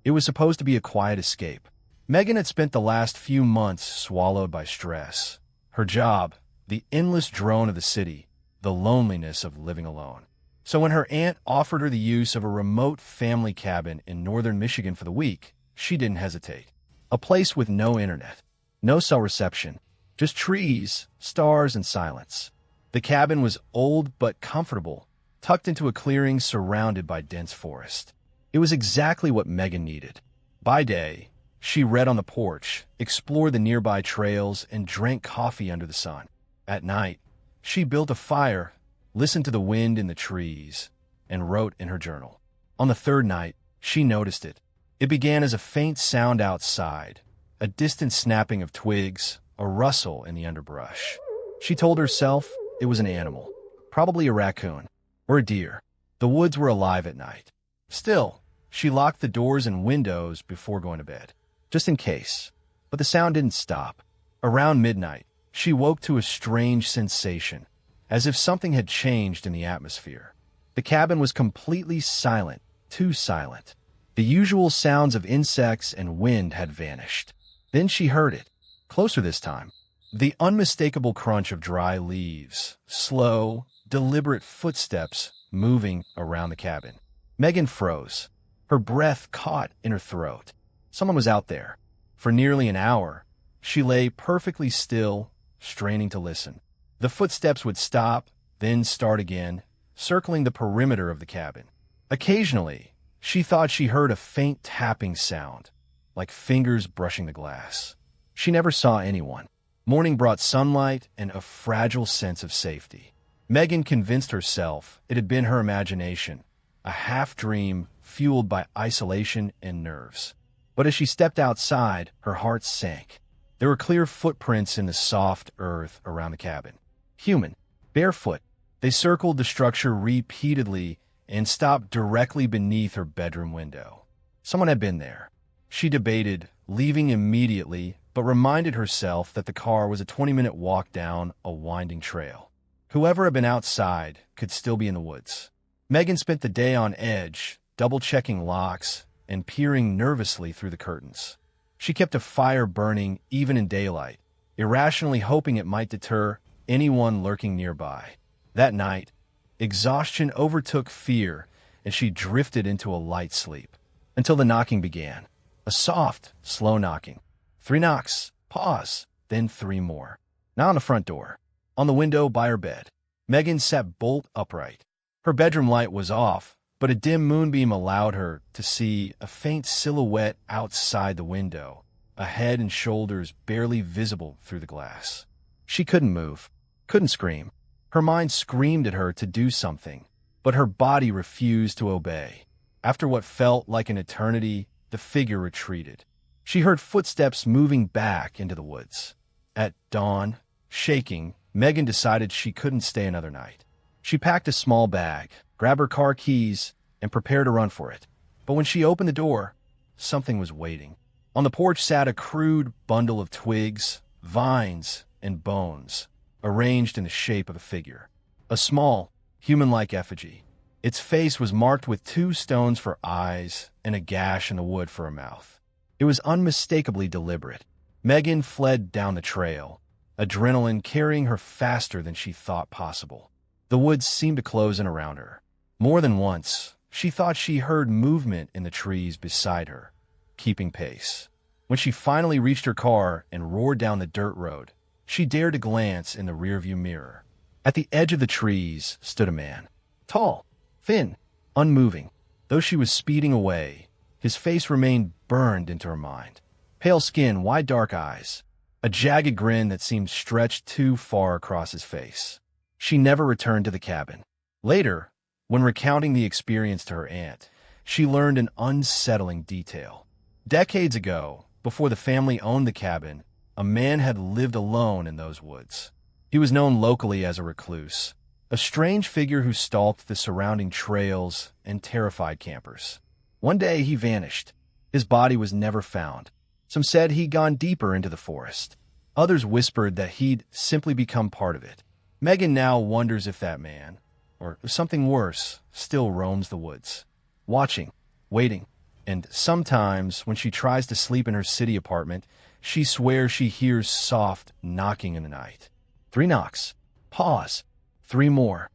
It was supposed to be a quiet escape. Megan had spent the last few months swallowed by stress. Her job, the endless drone of the city, the loneliness of living alone. So when her aunt offered her the use of a remote family cabin in northern Michigan for the week, she didn't hesitate. A place with no internet, no cell reception, just trees, stars, and silence. The cabin was old but comfortable, tucked into a clearing surrounded by dense forest. It was exactly what Megan needed. By day, she read on the porch, explored the nearby trails, and drank coffee under the sun. At night, she built a fire, listened to the wind in the trees, and wrote in her journal. On the third night, she noticed it. It began as a faint sound outside, a distant snapping of twigs, a rustle in the underbrush. She told herself it was an animal, probably a raccoon or a deer. The woods were alive at night. Still, she locked the doors and windows before going to bed, just in case. But the sound didn't stop. Around midnight, she woke to a strange sensation, as if something had changed in the atmosphere. The cabin was completely silent, too silent. The usual sounds of insects and wind had vanished. Then she heard it, closer this time. The unmistakable crunch of dry leaves, slow, deliberate footsteps moving around the cabin. Megan froze, her breath caught in her throat. Someone was out there. For nearly an hour, she lay perfectly still, straining to listen. The footsteps would stop, then start again, circling the perimeter of the cabin. Occasionally, she thought she heard a faint tapping sound, like fingers brushing the glass. She never saw anyone. Morning brought sunlight and a fragile sense of safety. Megan convinced herself it had been her imagination, a half-dream fueled by isolation and nerves. But as she stepped outside, her heart sank. There were clear footprints in the soft earth around the cabin. Human, barefoot. They circled the structure repeatedly and stopped directly beneath her bedroom window. Someone had been there. She debated leaving immediately, but reminded herself that the car was a 20-minute walk down a winding trail. Whoever had been outside could still be in the woods. Megan spent the day on edge, double-checking locks and peering nervously through the curtains. She kept a fire burning even in daylight, irrationally hoping it might deter anyone lurking nearby. That night, exhaustion overtook fear, and she drifted into a light sleep. Until the knocking began. A soft, slow knocking. 3 knocks, pause, then 3 more. Now on the front door, on the window by her bed. Megan sat bolt upright. Her bedroom light was off, but a dim moonbeam allowed her to see a faint silhouette outside the window, a head and shoulders barely visible through the glass. She couldn't move, couldn't scream. Her mind screamed at her to do something, but her body refused to obey. After what felt like an eternity, the figure retreated. She heard footsteps moving back into the woods. At dawn, shaking, Megan decided she couldn't stay another night. She packed a small bag, grabbed her car keys, and prepared to run for it. But when she opened the door, something was waiting. On the porch sat a crude bundle of twigs, vines, and bones, arranged in the shape of a figure. A small, human-like effigy. Its face was marked with 2 stones for eyes and a gash in the wood for a mouth. It was unmistakably deliberate. Megan fled down the trail, adrenaline carrying her faster than she thought possible. The woods seemed to close in around her. More than once, she thought she heard movement in the trees beside her, keeping pace. When she finally reached her car and roared down the dirt road, she dared to glance in the rearview mirror. At the edge of the trees stood a man. Tall, thin, unmoving. Though she was speeding away, his face remained burned into her mind. Pale skin, wide dark eyes, a jagged grin that seemed stretched too far across his face. She never returned to the cabin. Later, when recounting the experience to her aunt, she learned an unsettling detail. Decades ago, before the family owned the cabin, a man had lived alone in those woods. He was known locally as a recluse, a strange figure who stalked the surrounding trails and terrified campers. One day he vanished. His body was never found. Some said he'd gone deeper into the forest. Others whispered that he'd simply become part of it. Megan now wonders if that man, or something worse, still roams the woods. Watching, waiting, And sometimes, when she tries to sleep in her city apartment, she swears she hears soft knocking in the night. 3 knocks. Pause. 3 more.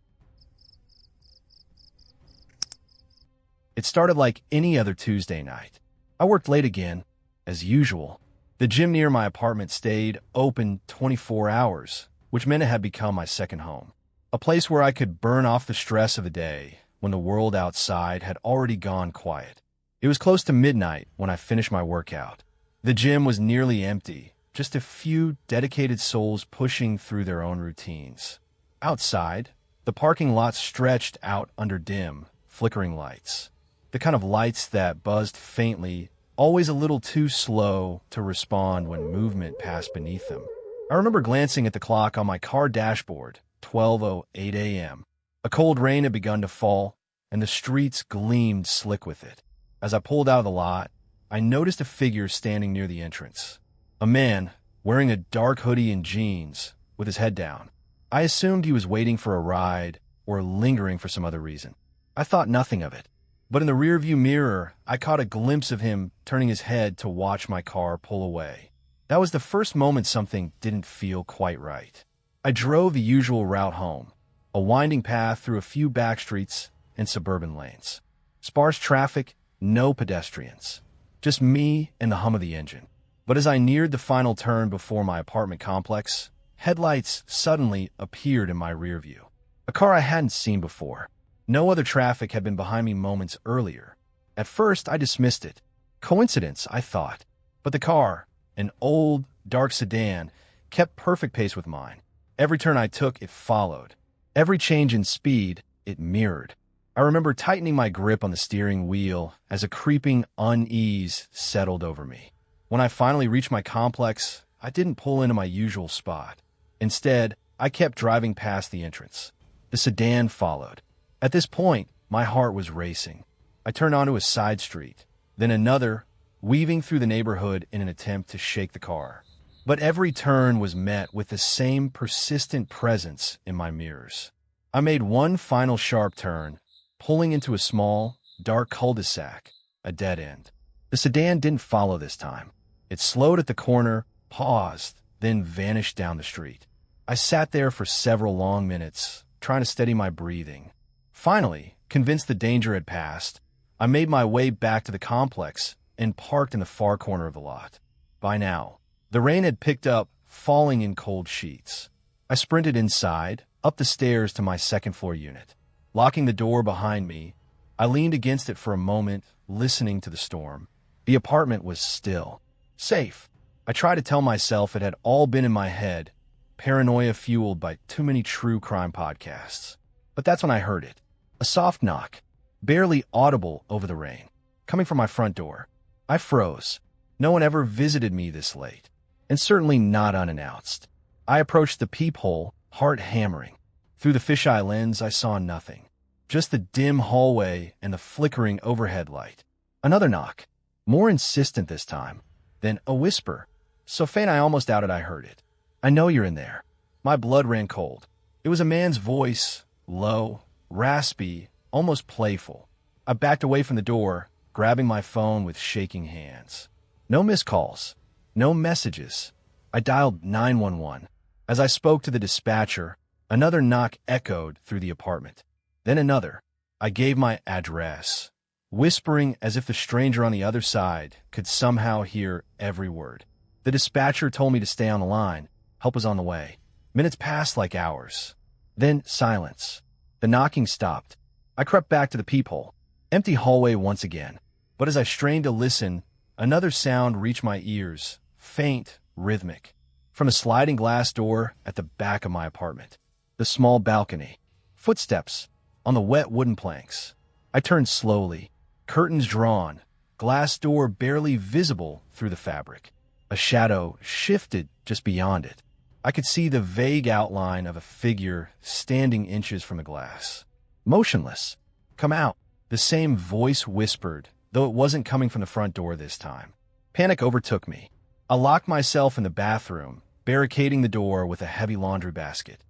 It started like any other Tuesday night. I worked late again, as usual. The gym near my apartment stayed open 24 hours, which meant it had become my second home. A place where I could burn off the stress of the day when the world outside had already gone quiet. It was close to midnight when I finished my workout. The gym was nearly empty, just a few dedicated souls pushing through their own routines. Outside, the parking lot stretched out under dim, flickering lights. The kind of lights that buzzed faintly, always a little too slow to respond when movement passed beneath them. I remember glancing at the clock on my car dashboard, 12:08 a.m. A cold rain had begun to fall, and the streets gleamed slick with it. As I pulled out of the lot, I noticed a figure standing near the entrance. A man, wearing a dark hoodie and jeans, with his head down. I assumed he was waiting for a ride or lingering for some other reason. I thought nothing of it. But in the rearview mirror, I caught a glimpse of him turning his head to watch my car pull away. That was the first moment something didn't feel quite right. I drove the usual route home, a winding path through a few back streets and suburban lanes. Sparse traffic, no pedestrians. Just me and the hum of the engine. But as I neared the final turn before my apartment complex, headlights suddenly appeared in my rearview. A car I hadn't seen before. No other traffic had been behind me moments earlier. At first, I dismissed it. Coincidence, I thought. But the car, an old, dark sedan, kept perfect pace with mine. Every turn I took, it followed. Every change in speed, it mirrored. I remember tightening my grip on the steering wheel as a creeping unease settled over me. When I finally reached my complex, I didn't pull into my usual spot. Instead, I kept driving past the entrance. The sedan followed. At this point, my heart was racing. I turned onto a side street, then another, weaving through the neighborhood in an attempt to shake the car. But every turn was met with the same persistent presence in my mirrors. I made one final sharp turn, pulling into a small, dark cul-de-sac, a dead end. The sedan didn't follow this time. It slowed at the corner, paused, then vanished down the street. I sat there for several long minutes, trying to steady my breathing. Finally, convinced the danger had passed, I made my way back to the complex and parked in the far corner of the lot. By now, the rain had picked up, falling in cold sheets. I sprinted inside, up the stairs to my second-floor unit. Locking the door behind me, I leaned against it for a moment, listening to the storm. The apartment was still. Safe. I tried to tell myself it had all been in my head, paranoia fueled by too many true crime podcasts. But that's when I heard it. A soft knock, barely audible over the rain, coming from my front door. I froze. No one ever visited me this late, and certainly not unannounced. I approached the peephole, heart hammering. Through the fisheye lens, I saw nothing. Just the dim hallway and the flickering overhead light. Another knock, more insistent this time. Then a whisper, so faint I almost doubted I heard it. "I know you're in there." My blood ran cold. It was a man's voice, low, raspy, almost playful. I backed away from the door, grabbing my phone with shaking hands. No missed calls. No messages. I dialed 911. As I spoke to the dispatcher, another knock echoed through the apartment. Then another. I gave my address, whispering as if the stranger on the other side could somehow hear every word. The dispatcher told me to stay on the line. Help was on the way. Minutes passed like hours. Then silence. The knocking stopped. I crept back to the peephole. Empty hallway once again. But as I strained to listen, another sound reached my ears, faint, rhythmic, from a sliding glass door at the back of my apartment. The small balcony. Footsteps on the wet wooden planks. I turned slowly, curtains drawn, glass door barely visible through the fabric. A shadow shifted just beyond it. I could see the vague outline of a figure standing inches from the glass. Motionless. "Come out." The same voice whispered, though it wasn't coming from the front door this time. Panic overtook me. I locked myself in the bathroom, barricading the door with a heavy laundry basket.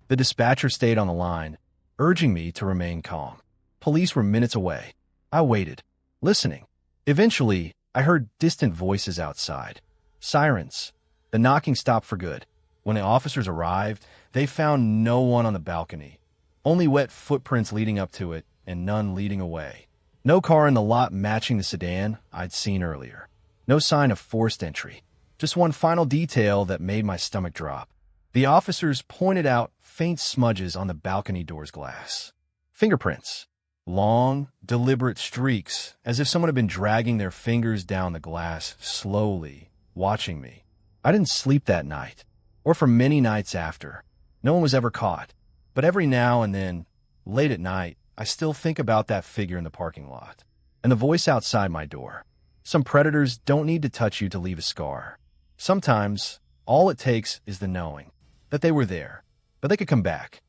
The dispatcher stayed on the line, urging me to remain calm. Police were minutes away. I waited. listening. Eventually, I heard distant voices outside. Sirens. The knocking stopped for good. When the officers arrived, they found no one on the balcony. Only wet footprints leading up to it, and none leading away. No car in the lot matching the sedan I'd seen earlier. No sign of forced entry. Just one final detail that made my stomach drop. The officers pointed out faint smudges on the balcony door's glass. Fingerprints. Long, deliberate streaks, as if someone had been dragging their fingers down the glass slowly, watching me. I didn't sleep that night, or for many nights after. No one was ever caught. But every now and then, late at night, I still think about that figure in the parking lot, and the voice outside my door. Some predators don't need to touch you to leave a scar. Sometimes, all it takes is the knowing that they were there, but they could come back.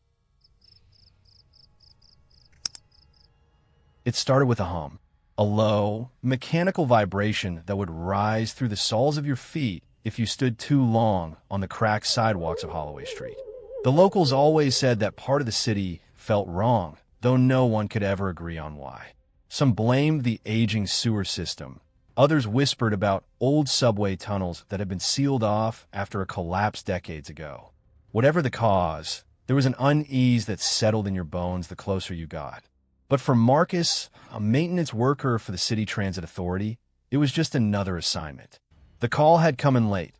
It started with a hum, a low, mechanical vibration that would rise through the soles of your feet if you stood too long on the cracked sidewalks of Holloway Street. The locals always said that part of the city felt wrong, though no one could ever agree on why. Some blamed the aging sewer system. Others whispered about old subway tunnels that had been sealed off after a collapse decades ago. Whatever the cause, there was an unease that settled in your bones the closer you got. But for Marcus, a maintenance worker for the City Transit Authority, it was just another assignment. The call had come in late,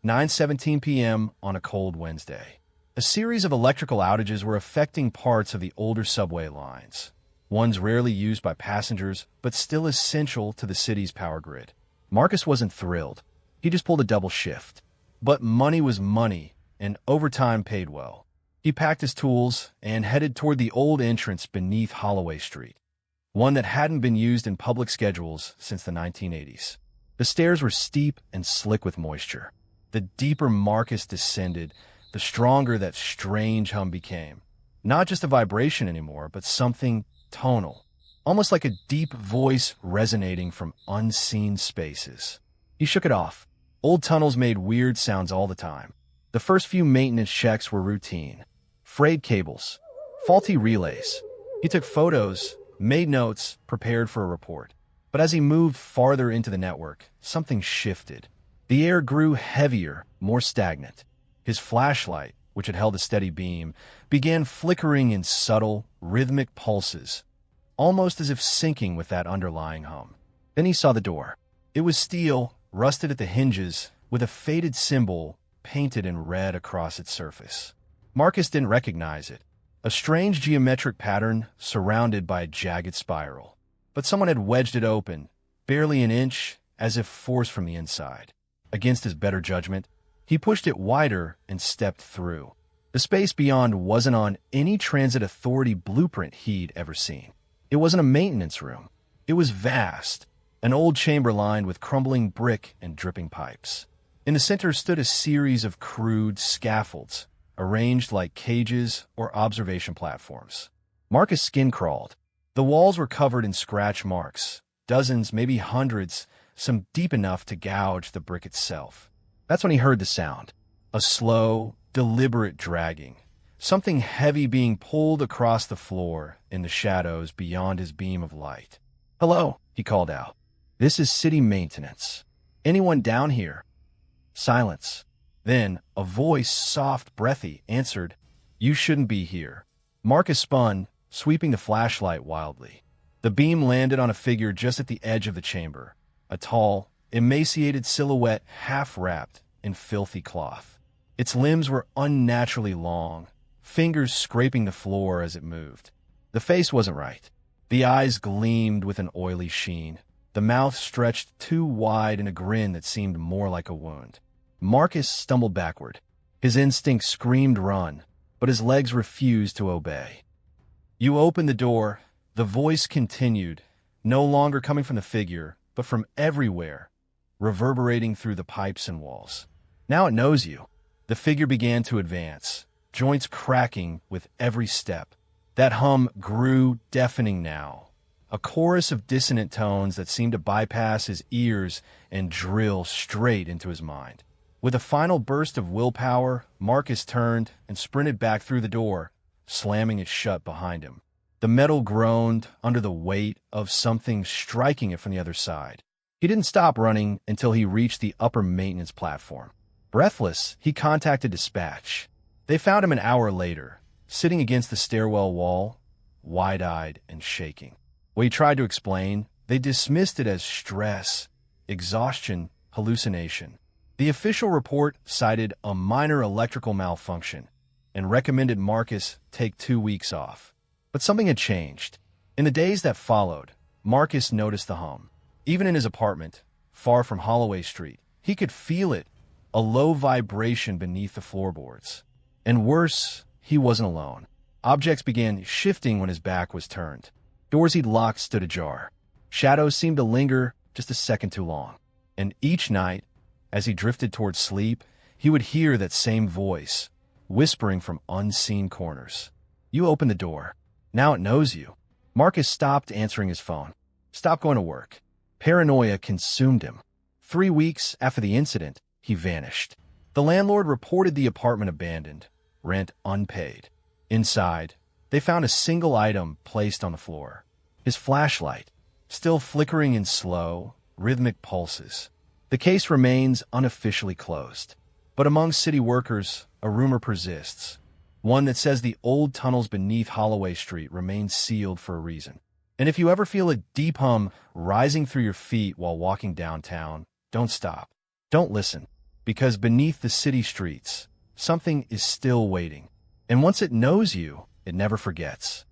9:17 p.m. on a cold Wednesday. A series of electrical outages were affecting parts of the older subway lines, ones rarely used by passengers, but still essential to the city's power grid. Marcus wasn't thrilled. He just pulled a double shift. But money was money, and overtime paid well. He packed his tools and headed toward the old entrance beneath Holloway Street, one that hadn't been used in public schedules since the 1980s. The stairs were steep and slick with moisture. The deeper Marcus descended, the stronger that strange hum became. Not just a vibration anymore, but something tonal, almost like a deep voice resonating from unseen spaces. He shook it off. Old tunnels made weird sounds all the time. The first few maintenance checks were routine. Frayed cables, faulty relays. He took photos, made notes, prepared for a report. But as he moved farther into the network, something shifted. The air grew heavier, more stagnant. His flashlight, which had held a steady beam, began flickering in subtle, rhythmic pulses, almost as if syncing with that underlying hum. Then he saw the door. It was steel, rusted at the hinges, with a faded symbol painted in red across its surface. Marcus didn't recognize it, a strange geometric pattern surrounded by a jagged spiral. But someone had wedged it open, barely an inch, as if forced from the inside. Against his better judgment, he pushed it wider and stepped through. The space beyond wasn't on any transit authority blueprint he'd ever seen. It wasn't a maintenance room. It was vast, an old chamber lined with crumbling brick and dripping pipes. In the center stood a series of crude scaffolds, arranged like cages or observation platforms. Marcus' skin crawled. The walls were covered in scratch marks, dozens, maybe hundreds, some deep enough to gouge the brick itself. That's when he heard the sound. A slow, deliberate dragging. Something heavy being pulled across the floor in the shadows beyond his beam of light. "Hello," he called out. "This is city maintenance. Anyone down here?" Silence. Then, a voice, soft, breathy, answered, "You shouldn't be here." Marcus spun, sweeping the flashlight wildly. The beam landed on a figure just at the edge of the chamber, a tall, emaciated silhouette half-wrapped in filthy cloth. Its limbs were unnaturally long, fingers scraping the floor as it moved. The face wasn't right. The eyes gleamed with an oily sheen. The mouth stretched too wide in a grin that seemed more like a wound. Marcus stumbled backward. His instinct screamed run, but his legs refused to obey. "You opened the door," the voice continued, no longer coming from the figure, but from everywhere, reverberating through the pipes and walls. "Now it knows you." The figure began to advance, joints cracking with every step. That hum grew deafening now, a chorus of dissonant tones that seemed to bypass his ears and drill straight into his mind. With a final burst of willpower, Marcus turned and sprinted back through the door, slamming it shut behind him. The metal groaned under the weight of something striking it from the other side. He didn't stop running until he reached the upper maintenance platform. Breathless, he contacted dispatch. They found him an hour later, sitting against the stairwell wall, wide-eyed and shaking. When he tried to explain, they dismissed it as stress, exhaustion, hallucination. The official report cited a minor electrical malfunction and recommended Marcus take 2 weeks off. But something had changed. In the days that followed, Marcus noticed the hum. Even in his apartment, far from Holloway Street, he could feel it, a low vibration beneath the floorboards. And worse, he wasn't alone. Objects began shifting when his back was turned. Doors he'd locked stood ajar. Shadows seemed to linger just a second too long. And each night, as he drifted towards sleep, he would hear that same voice, whispering from unseen corners. You open the door. Now it knows you. Marcus stopped answering his phone. Stopped going to work. Paranoia consumed him. 3 weeks after the incident, he vanished. The landlord reported the apartment abandoned, rent unpaid. Inside, they found a single item placed on the floor. His flashlight, still flickering in slow, rhythmic pulses. The case remains unofficially closed. But among city workers, a rumor persists. One that says the old tunnels beneath Holloway Street remain sealed for a reason. And if you ever feel a deep hum rising through your feet while walking downtown, don't stop. Don't listen. Because beneath the city streets, something is still waiting. And once it knows you, it never forgets.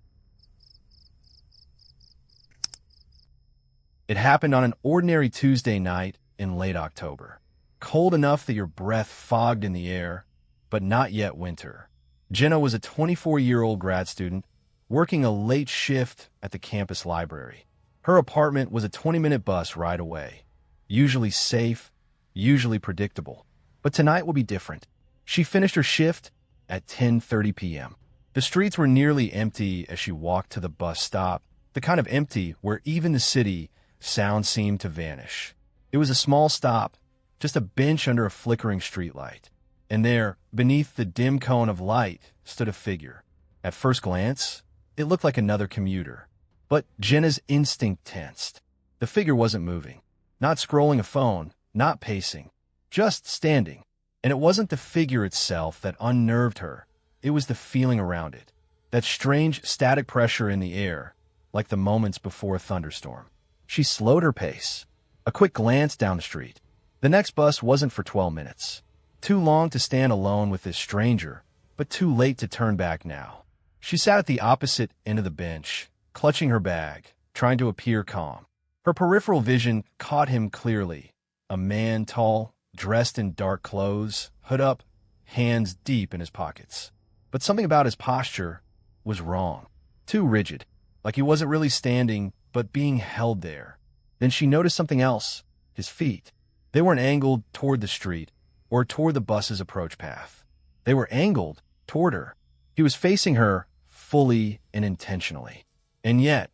It happened on an ordinary Tuesday night in late October. Cold enough that your breath fogged in the air, but not yet winter. Jenna was a 24-year-old grad student working a late shift at the campus library. Her apartment was a 20-minute bus ride away. Usually safe, usually predictable. But tonight will be different. She finished her shift at 10:30 p.m. The streets were nearly empty as she walked to the bus stop, the kind of empty where even the city sound seemed to vanish. It was a small stop, just a bench under a flickering streetlight. And there, beneath the dim cone of light, stood a figure. At first glance, it looked like another commuter. But Jenna's instinct tensed. The figure wasn't moving, not scrolling a phone, not pacing, just standing. And it wasn't the figure itself that unnerved her. It was the feeling around it. That strange static pressure in the air, like the moments before a thunderstorm. She slowed her pace. A quick glance down the street. The next bus wasn't for 12 minutes. Too long to stand alone with this stranger, but too late to turn back now. She sat at the opposite end of the bench, clutching her bag, trying to appear calm. Her peripheral vision caught him clearly. A man, tall, dressed in dark clothes, hood up, hands deep in his pockets. But something about his posture was wrong. Too rigid, like he wasn't really standing, but being held there. Then she noticed something else, his feet. They weren't angled toward the street or toward the bus's approach path. They were angled toward her. He was facing her fully and intentionally. And yet,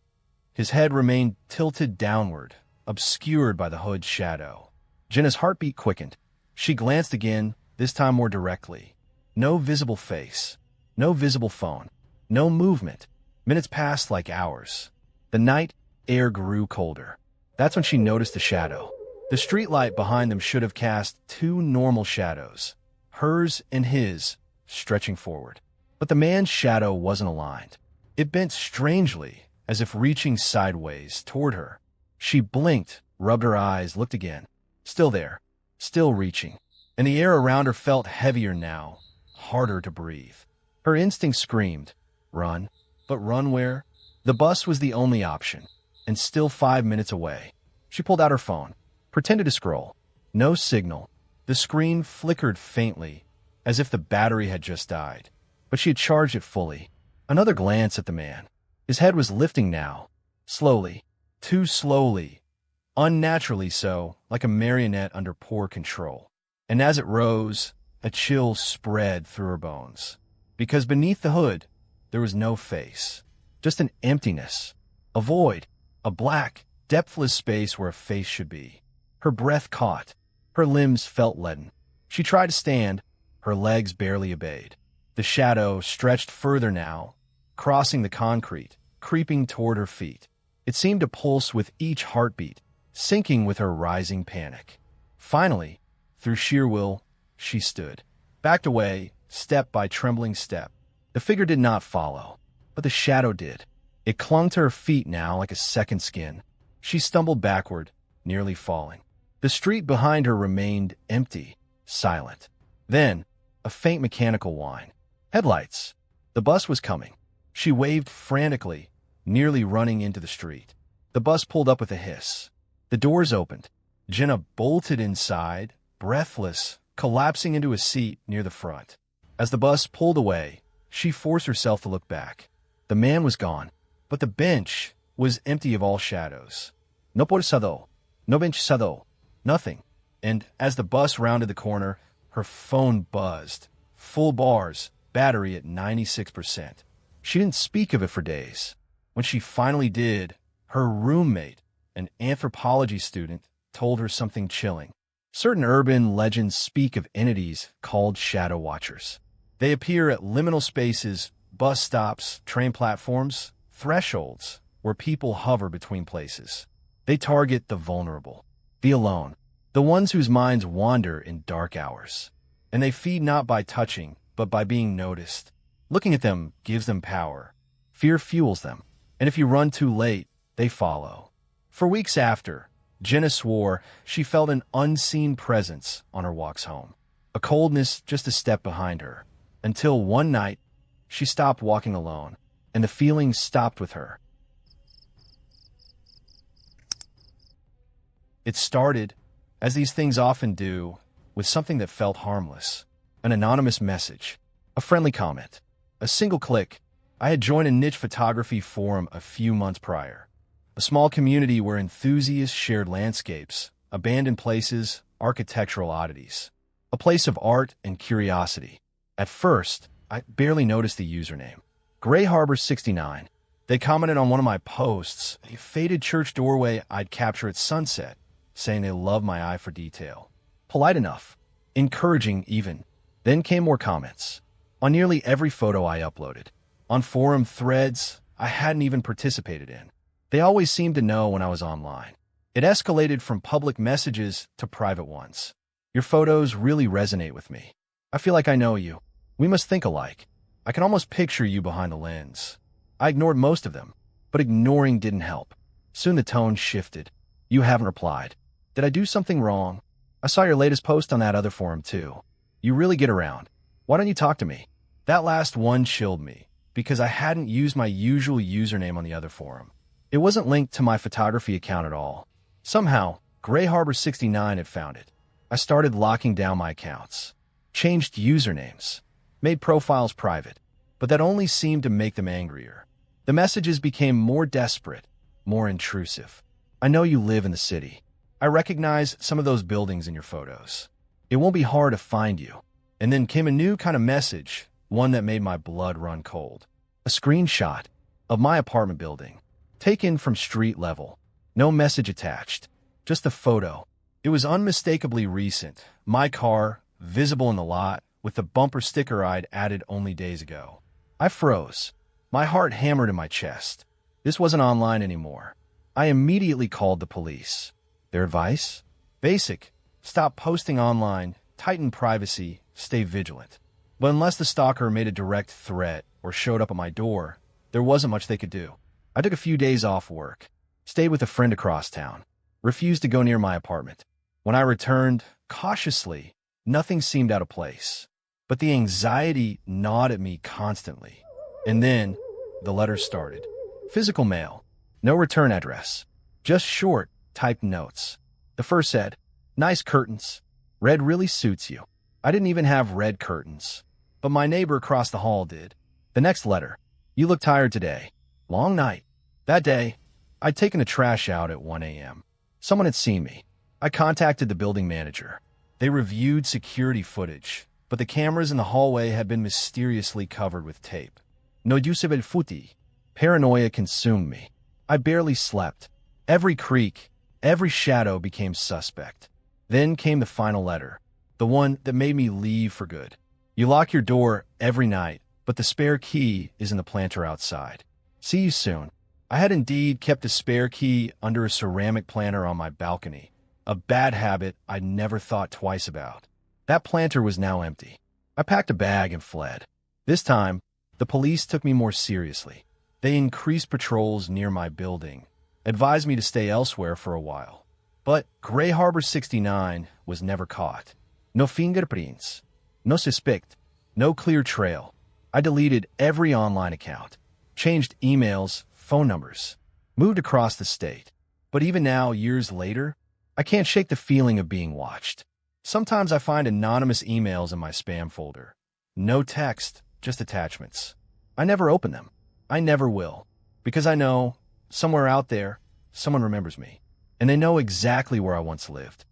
his head remained tilted downward, obscured by the hood's shadow. Jenna's heartbeat quickened. She glanced again, this time more directly. No visible face, no visible phone, no movement. Minutes passed like hours. The night air grew colder. That's when she noticed the shadow. The streetlight behind them should have cast 2 normal shadows, hers and his, stretching forward. But the man's shadow wasn't aligned. It bent strangely, as if reaching sideways toward her. She blinked, rubbed her eyes, looked again. Still there, still reaching. And the air around her felt heavier now, harder to breathe. Her instinct screamed, run. But run where? The bus was the only option, and still 5 minutes away. She pulled out her phone, pretended to scroll. No signal. The screen flickered faintly, as if the battery had just died. But she had charged it fully. Another glance at the man. His head was lifting now, slowly, too slowly, unnaturally so, like a marionette under poor control. And as it rose, a chill spread through her bones. Because beneath the hood, there was no face, just an emptiness, a void, a black, depthless space where a face should be. Her breath caught. Her limbs felt leaden. She tried to stand. Her legs barely obeyed. The shadow stretched further now, crossing the concrete, creeping toward her feet. It seemed to pulse with each heartbeat, syncing with her rising panic. Finally, through sheer will, she stood, backed away, step by trembling step. The figure did not follow, but the shadow did. It clung to her feet now like a second skin. She stumbled backward, nearly falling. The street behind her remained empty, silent. Then, a faint mechanical whine. Headlights. The bus was coming. She waved frantically, nearly running into the street. The bus pulled up with a hiss. The doors opened. Jenna bolted inside, breathless, collapsing into a seat near the front. As the bus pulled away, she forced herself to look back. The man was gone, but the bench was empty of all shadows. No porsado, no benchado, nothing. And as the bus rounded the corner, her phone buzzed. Full bars, battery at 96%. She didn't speak of it for days. When she finally did, her roommate, an anthropology student, told her something chilling. Certain urban legends speak of entities called shadow watchers. They appear at liminal spaces, bus stops, train platforms, thresholds, where people hover between places. They target the vulnerable, the alone, the ones whose minds wander in dark hours. And they feed not by touching, but by being noticed. Looking at them gives them power. Fear fuels them. And if you run too late, they follow. For weeks after, Jenna swore she felt an unseen presence on her walks home. A coldness just a step behind her. Until one night, she stopped walking alone, and the feeling stopped with her. It started, as these things often do, with something that felt harmless. An anonymous message, a friendly comment, a single click. I had joined a niche photography forum a few months prior. A small community where enthusiasts shared landscapes, abandoned places, architectural oddities. A place of art and curiosity. At first, I barely noticed the username. Gray Harbor 69. They commented on one of my posts, a faded church doorway I'd capture at sunset, saying they love my eye for detail. Polite enough. Encouraging even. Then came more comments. On nearly every photo I uploaded. On forum threads I hadn't even participated in. They always seemed to know when I was online. It escalated from public messages to private ones. Your photos really resonate with me. I feel like I know you. We must think alike. I can almost picture you behind the lens. I ignored most of them, but ignoring didn't help. Soon the tone shifted. You haven't replied. Did I do something wrong? I saw your latest post on that other forum too. You really get around. Why don't you talk to me? That last one chilled me, because I hadn't used my usual username on the other forum. It wasn't linked to my photography account at all. Somehow, Gray Harbor 69 had found it. I started locking down my accounts. Changed usernames. Made profiles private. But that only seemed to make them angrier. The messages became more desperate, more intrusive. I know you live in the city. I recognize some of those buildings in your photos. It won't be hard to find you. And then came a new kind of message, one that made my blood run cold. A screenshot of my apartment building, taken from street level. No message attached, just a photo. It was unmistakably recent. My car, visible in the lot, with the bumper sticker I'd added only days ago. I froze. My heart hammered in my chest. This wasn't online anymore. I immediately called the police. Their advice? Basic. Stop posting online, tighten privacy, stay vigilant. But unless the stalker made a direct threat or showed up at my door, there wasn't much they could do. I took a few days off work, stayed with a friend across town, refused to go near my apartment. When I returned, cautiously, nothing seemed out of place. But the anxiety gnawed at me constantly. And then, the letters started. Physical mail. No return address. Just short, typed notes. The first said, "Nice curtains. Red really suits you." I didn't even have red curtains. But my neighbor across the hall did. The next letter. "You look tired today. Long night." That day, I'd taken the trash out at 1 a.m. Someone had seen me. I contacted the building manager. They reviewed security footage, but the cameras in the hallway had been mysteriously covered with tape. No usable footy. Paranoia consumed me. I barely slept. Every creak, every shadow became suspect. Then came the final letter, the one that made me leave for good. "You lock your door every night, but the spare key is in the planter outside. See you soon. I had indeed kept a spare key under a ceramic planter on my balcony, a bad habit I never thought twice about. That planter was now empty. I packed a bag and fled. This time, the police took me more seriously. They increased patrols near my building, advised me to stay elsewhere for a while. But Gray Harbor 69 was never caught. No fingerprints, no suspect, no clear trail. I deleted every online account, changed emails, phone numbers, moved across the state. But even now, years later, I can't shake the feeling of being watched. Sometimes I find anonymous emails in my spam folder. No text, just attachments. I never open them. I never will. Because I know, somewhere out there, someone remembers me. And they know exactly where I once lived.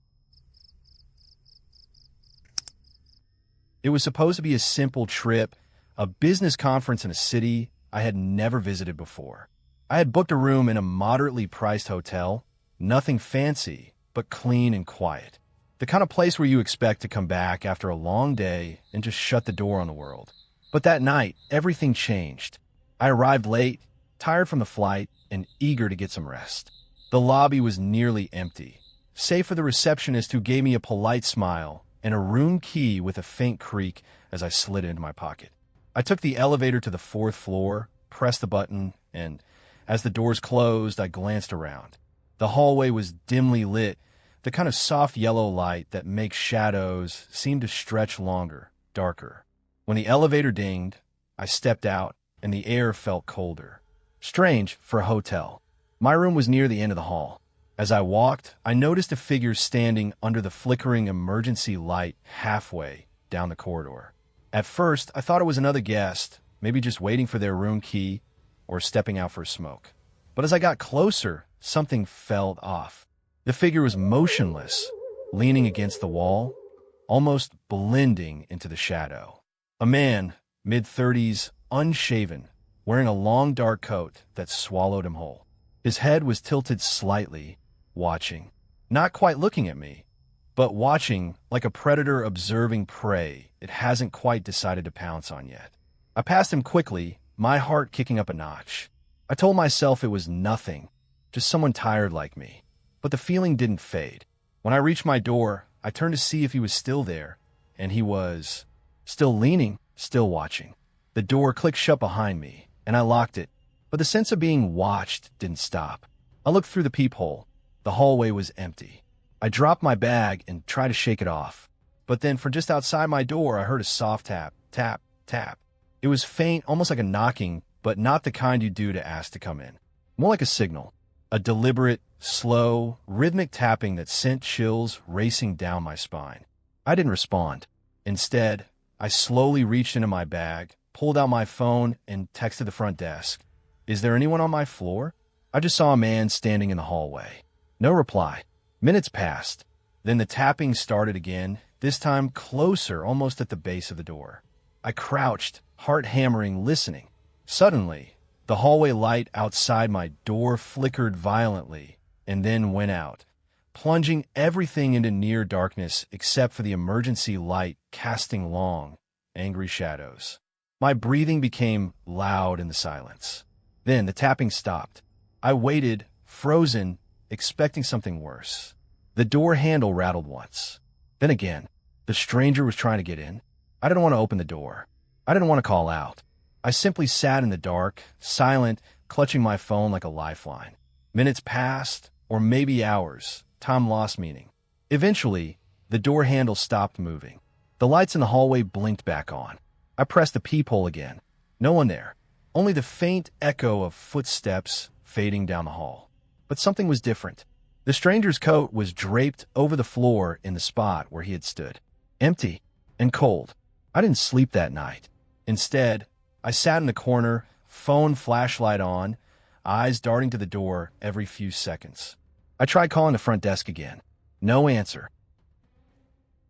It was supposed to be a simple trip, a business conference in a city I had never visited before. I had booked a room in a moderately priced hotel, nothing fancy, but clean and quiet. The kind of place where you expect to come back after a long day and just shut the door on the world. But that night, everything changed. I arrived late, tired from the flight, and eager to get some rest. The lobby was nearly empty, save for the receptionist who gave me a polite smile and a room key with a faint creak as I slid it into my pocket. I took the elevator to the 4th floor, pressed the button, and as the doors closed, I glanced around. The hallway was dimly lit, the kind of soft yellow light that makes shadows seem to stretch longer, darker. When the elevator dinged, I stepped out, and the air felt colder. Strange for a hotel. My room was near the end of the hall. As I walked, I noticed a figure standing under the flickering emergency light halfway down the corridor. At first, I thought it was another guest, maybe just waiting for their room key or stepping out for a smoke. But as I got closer, something felt off. The figure was motionless, leaning against the wall, almost blending into the shadow. A man, mid-30s, unshaven, wearing a long dark coat that swallowed him whole. His head was tilted slightly, watching. Not quite looking at me, but watching like a predator observing prey it hasn't quite decided to pounce on yet. I passed him quickly, my heart kicking up a notch. I told myself it was nothing, just someone tired like me. But the feeling didn't fade. When I reached my door, I turned to see if he was still there, and he was. Still leaning, still watching. The door clicked shut behind me, and I locked it, but the sense of being watched didn't stop. I looked through the peephole. The hallway was empty. I dropped my bag and tried to shake it off. But then from just outside my door, I heard a soft tap, tap, tap. It was faint, almost like a knocking, but not the kind you do to ask to come in. More like a signal. A deliberate, slow, rhythmic tapping that sent chills racing down my spine. I didn't respond. Instead, I slowly reached into my bag, pulled out my phone, and texted the front desk. Is there anyone on my floor? I just saw a man standing in the hallway. No reply. Minutes passed. Then the tapping started again, this time closer, almost at the base of the door. I crouched, heart hammering, listening. Suddenly, the hallway light outside my door flickered violently and then went out, plunging everything into near darkness except for the emergency light casting long, angry shadows. My breathing became loud in the silence. Then the tapping stopped. I waited, frozen, expecting something worse. The door handle rattled once. Then again, the stranger was trying to get in. I didn't want to open the door. I didn't want to call out. I simply sat in the dark, silent, clutching my phone like a lifeline. Minutes passed, or maybe hours. Time lost meaning. Eventually, the door handle stopped moving. The lights in the hallway blinked back on. I pressed the peephole again. No one there. Only the faint echo of footsteps fading down the hall. But something was different. The stranger's coat was draped over the floor in the spot where he had stood. Empty and cold. I didn't sleep that night. Instead, I sat in the corner, phone flashlight on, eyes darting to the door every few seconds. I tried calling the front desk again. No answer.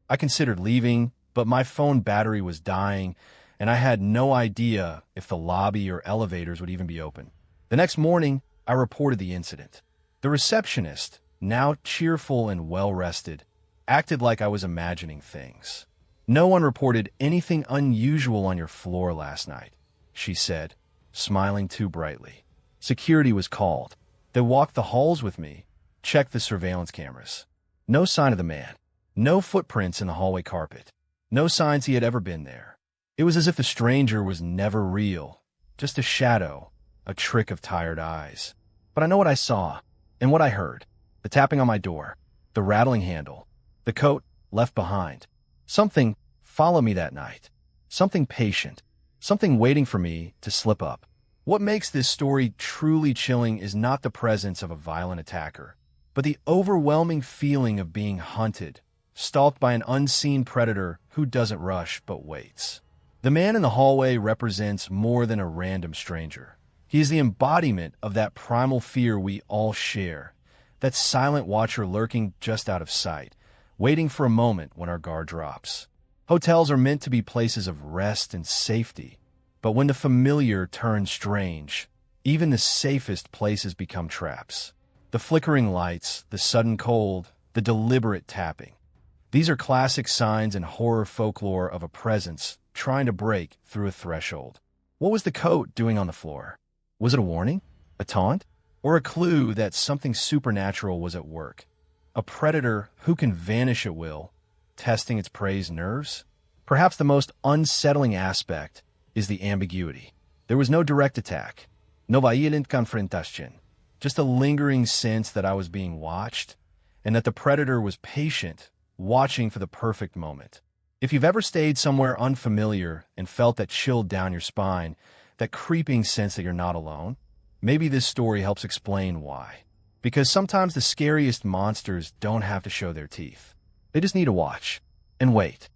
I considered leaving, but my phone battery was dying, and I had no idea if the lobby or elevators would even be open. The next morning, I reported the incident. The receptionist, now cheerful and well-rested, acted like I was imagining things. No one reported anything unusual on your floor last night, she said, smiling too brightly. Security was called. They walked the halls with me, checked the surveillance cameras. No sign of the man. No footprints in the hallway carpet. No signs he had ever been there. It was as if the stranger was never real, just a shadow, a trick of tired eyes. But I know what I saw, and what I heard. The tapping on my door, the rattling handle, the coat left behind. Something followed me that night. Something patient. Something waiting for me to slip up. What makes this story truly chilling is not the presence of a violent attacker, but the overwhelming feeling of being hunted, stalked by an unseen predator who doesn't rush but waits. The man in the hallway represents more than a random stranger. He is the embodiment of that primal fear we all share, that silent watcher lurking just out of sight, waiting for a moment when our guard drops. Hotels are meant to be places of rest and safety, but when the familiar turns strange, even the safest places become traps. The flickering lights, the sudden cold, the deliberate tapping. These are classic signs in horror folklore of a presence trying to break through a threshold. What was the coat doing on the floor? Was it a warning? A taunt? Or a clue that something supernatural was at work? A predator who can vanish at will, testing its prey's nerves? Perhaps the most unsettling aspect is the ambiguity. There was no direct attack, no violent confrontation, just a lingering sense that I was being watched, and that the predator was patient, watching for the perfect moment. If you've ever stayed somewhere unfamiliar and felt that chill down your spine, that creeping sense that you're not alone, maybe this story helps explain why. Because sometimes the scariest monsters don't have to show their teeth. They just need to watch and wait.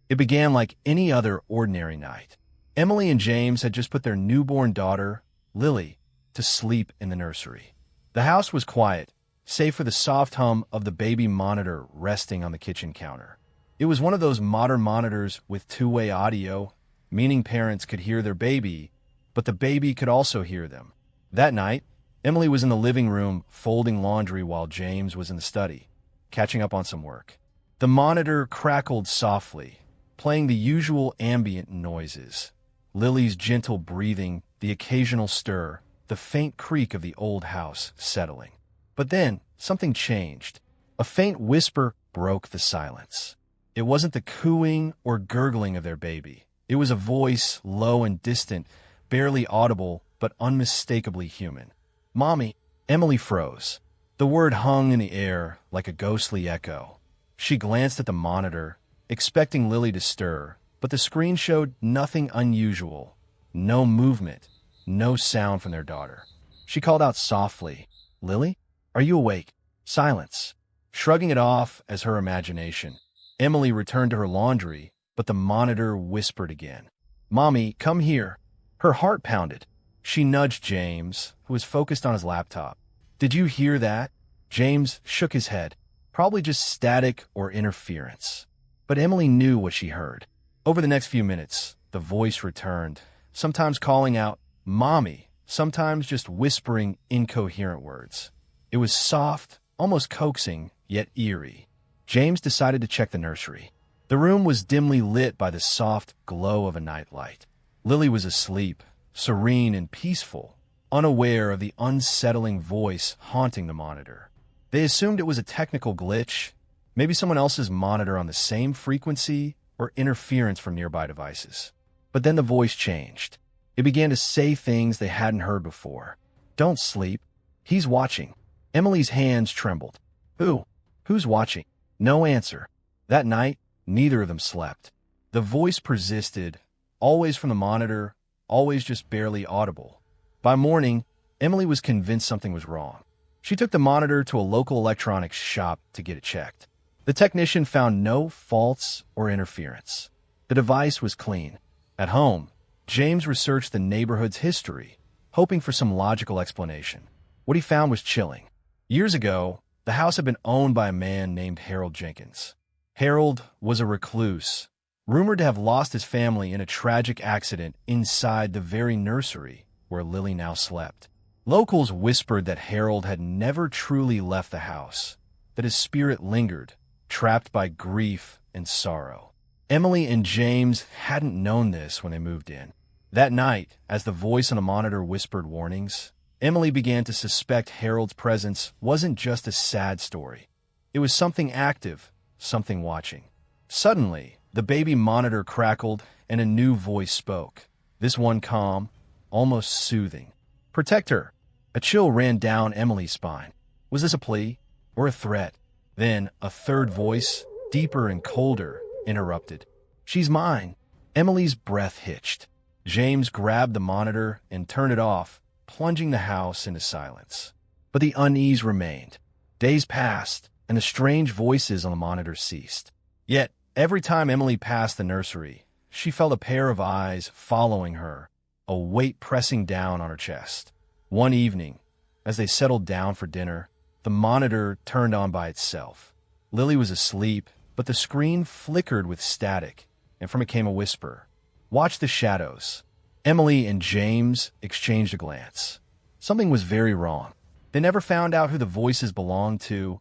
It began like any other ordinary night. Emily and James had just put their newborn daughter, Lily, to sleep in the nursery. The house was quiet, save for the soft hum of the baby monitor resting on the kitchen counter. It was one of those modern monitors with two-way audio, meaning parents could hear their baby, but the baby could also hear them. That night, Emily was in the living room folding laundry while James was in the study, catching up on some work. The monitor crackled softly, playing the usual ambient noises. Lily's gentle breathing, the occasional stir, the faint creak of the old house settling. But then, something changed. A faint whisper broke the silence. It wasn't the cooing or gurgling of their baby. It was a voice, low and distant, barely audible, but unmistakably human. "Mommy." Emily froze. The word hung in the air like a ghostly echo. She glanced at the monitor, expecting Lily to stir, but the screen showed nothing unusual. No movement, no sound from their daughter. She called out softly, "Lily, are you awake?" Silence. Shrugging it off as her imagination, Emily returned to her laundry, but the monitor whispered again. "Mommy, come here." Her heart pounded. She nudged James, who was focused on his laptop. "Did you hear that?" James shook his head. Probably just static or interference. But Emily knew what she heard. Over the next few minutes, the voice returned, sometimes calling out, "Mommy," sometimes just whispering incoherent words. It was soft, almost coaxing, yet eerie. James decided to check the nursery. The room was dimly lit by the soft glow of a nightlight. Lily was asleep, serene and peaceful, unaware of the unsettling voice haunting the monitor. They assumed it was a technical glitch, maybe someone else's monitor on the same frequency or interference from nearby devices. But then the voice changed. It began to say things they hadn't heard before. "Don't sleep. He's watching." Emily's hands trembled. "Who? Who's watching?" No answer. That night, neither of them slept. The voice persisted, always from the monitor, always just barely audible. By morning, Emily was convinced something was wrong. She took the monitor to a local electronics shop to get it checked. The technician found no faults or interference. The device was clean. At home, James researched the neighborhood's history, hoping for some logical explanation. What he found was chilling. Years ago, the house had been owned by a man named Harold Jenkins. Harold was a recluse, rumored to have lost his family in a tragic accident inside the very nursery where Lily now slept. Locals whispered that Harold had never truly left the house, that his spirit lingered, trapped by grief and sorrow. Emily and James hadn't known this when they moved in. That night, as the voice on a monitor whispered warnings, Emily began to suspect Harold's presence wasn't just a sad story. It was something active, something watching. Suddenly, the baby monitor crackled and a new voice spoke. This one calm, almost soothing. "Protect her." A chill ran down Emily's spine. Was this a plea or a threat? Then a third voice, deeper and colder, interrupted. "She's mine." Emily's breath hitched. James grabbed the monitor and turned it off, plunging the house into silence. But the unease remained. Days passed, and the strange voices on the monitor ceased. Yet, every time Emily passed the nursery, she felt a pair of eyes following her, a weight pressing down on her chest. One evening, as they settled down for dinner, the monitor turned on by itself. Lily was asleep, but the screen flickered with static, and from it came a whisper. "Watch the shadows." Emily and James exchanged a glance. Something was very wrong. They never found out who the voices belonged to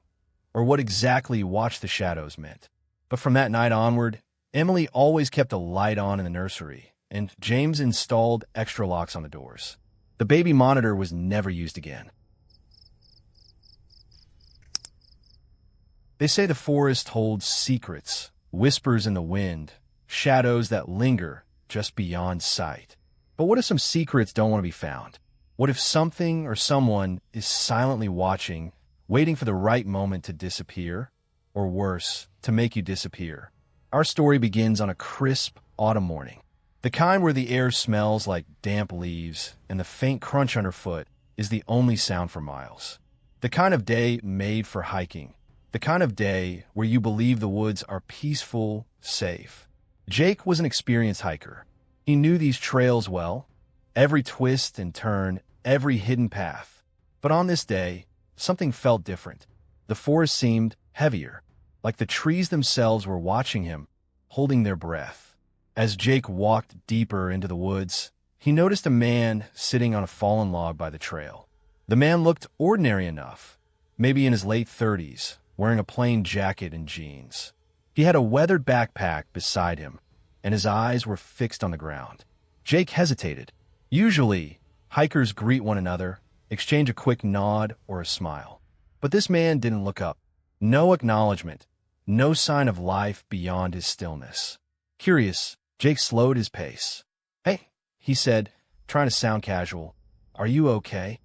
or what exactly "watch the shadows" meant. But from that night onward, Emily always kept a light on in the nursery, and James installed extra locks on the doors. The baby monitor was never used again. They say the forest holds secrets, whispers in the wind, shadows that linger just beyond sight. But what if some secrets don't want to be found? What if something or someone is silently watching, waiting for the right moment to disappear? Or worse, to make you disappear? Our story begins on a crisp autumn morning. The kind where the air smells like damp leaves and the faint crunch underfoot is the only sound for miles. The kind of day made for hiking. The kind of day where you believe the woods are peaceful, safe. Jake was an experienced hiker. He knew these trails well, every twist and turn, every hidden path. But on this day, something felt different. The forest seemed heavier, like the trees themselves were watching him, holding their breath. As Jake walked deeper into the woods, he noticed a man sitting on a fallen log by the trail. The man looked ordinary enough, maybe in his late 30s, wearing a plain jacket and jeans. He had a weathered backpack beside him, and his eyes were fixed on the ground. Jake hesitated. Usually, hikers greet one another, exchange a quick nod or a smile. But this man didn't look up. No acknowledgement, no sign of life beyond his stillness. Curious, Jake slowed his pace. "Hey," he said, trying to sound casual. "Are you okay?"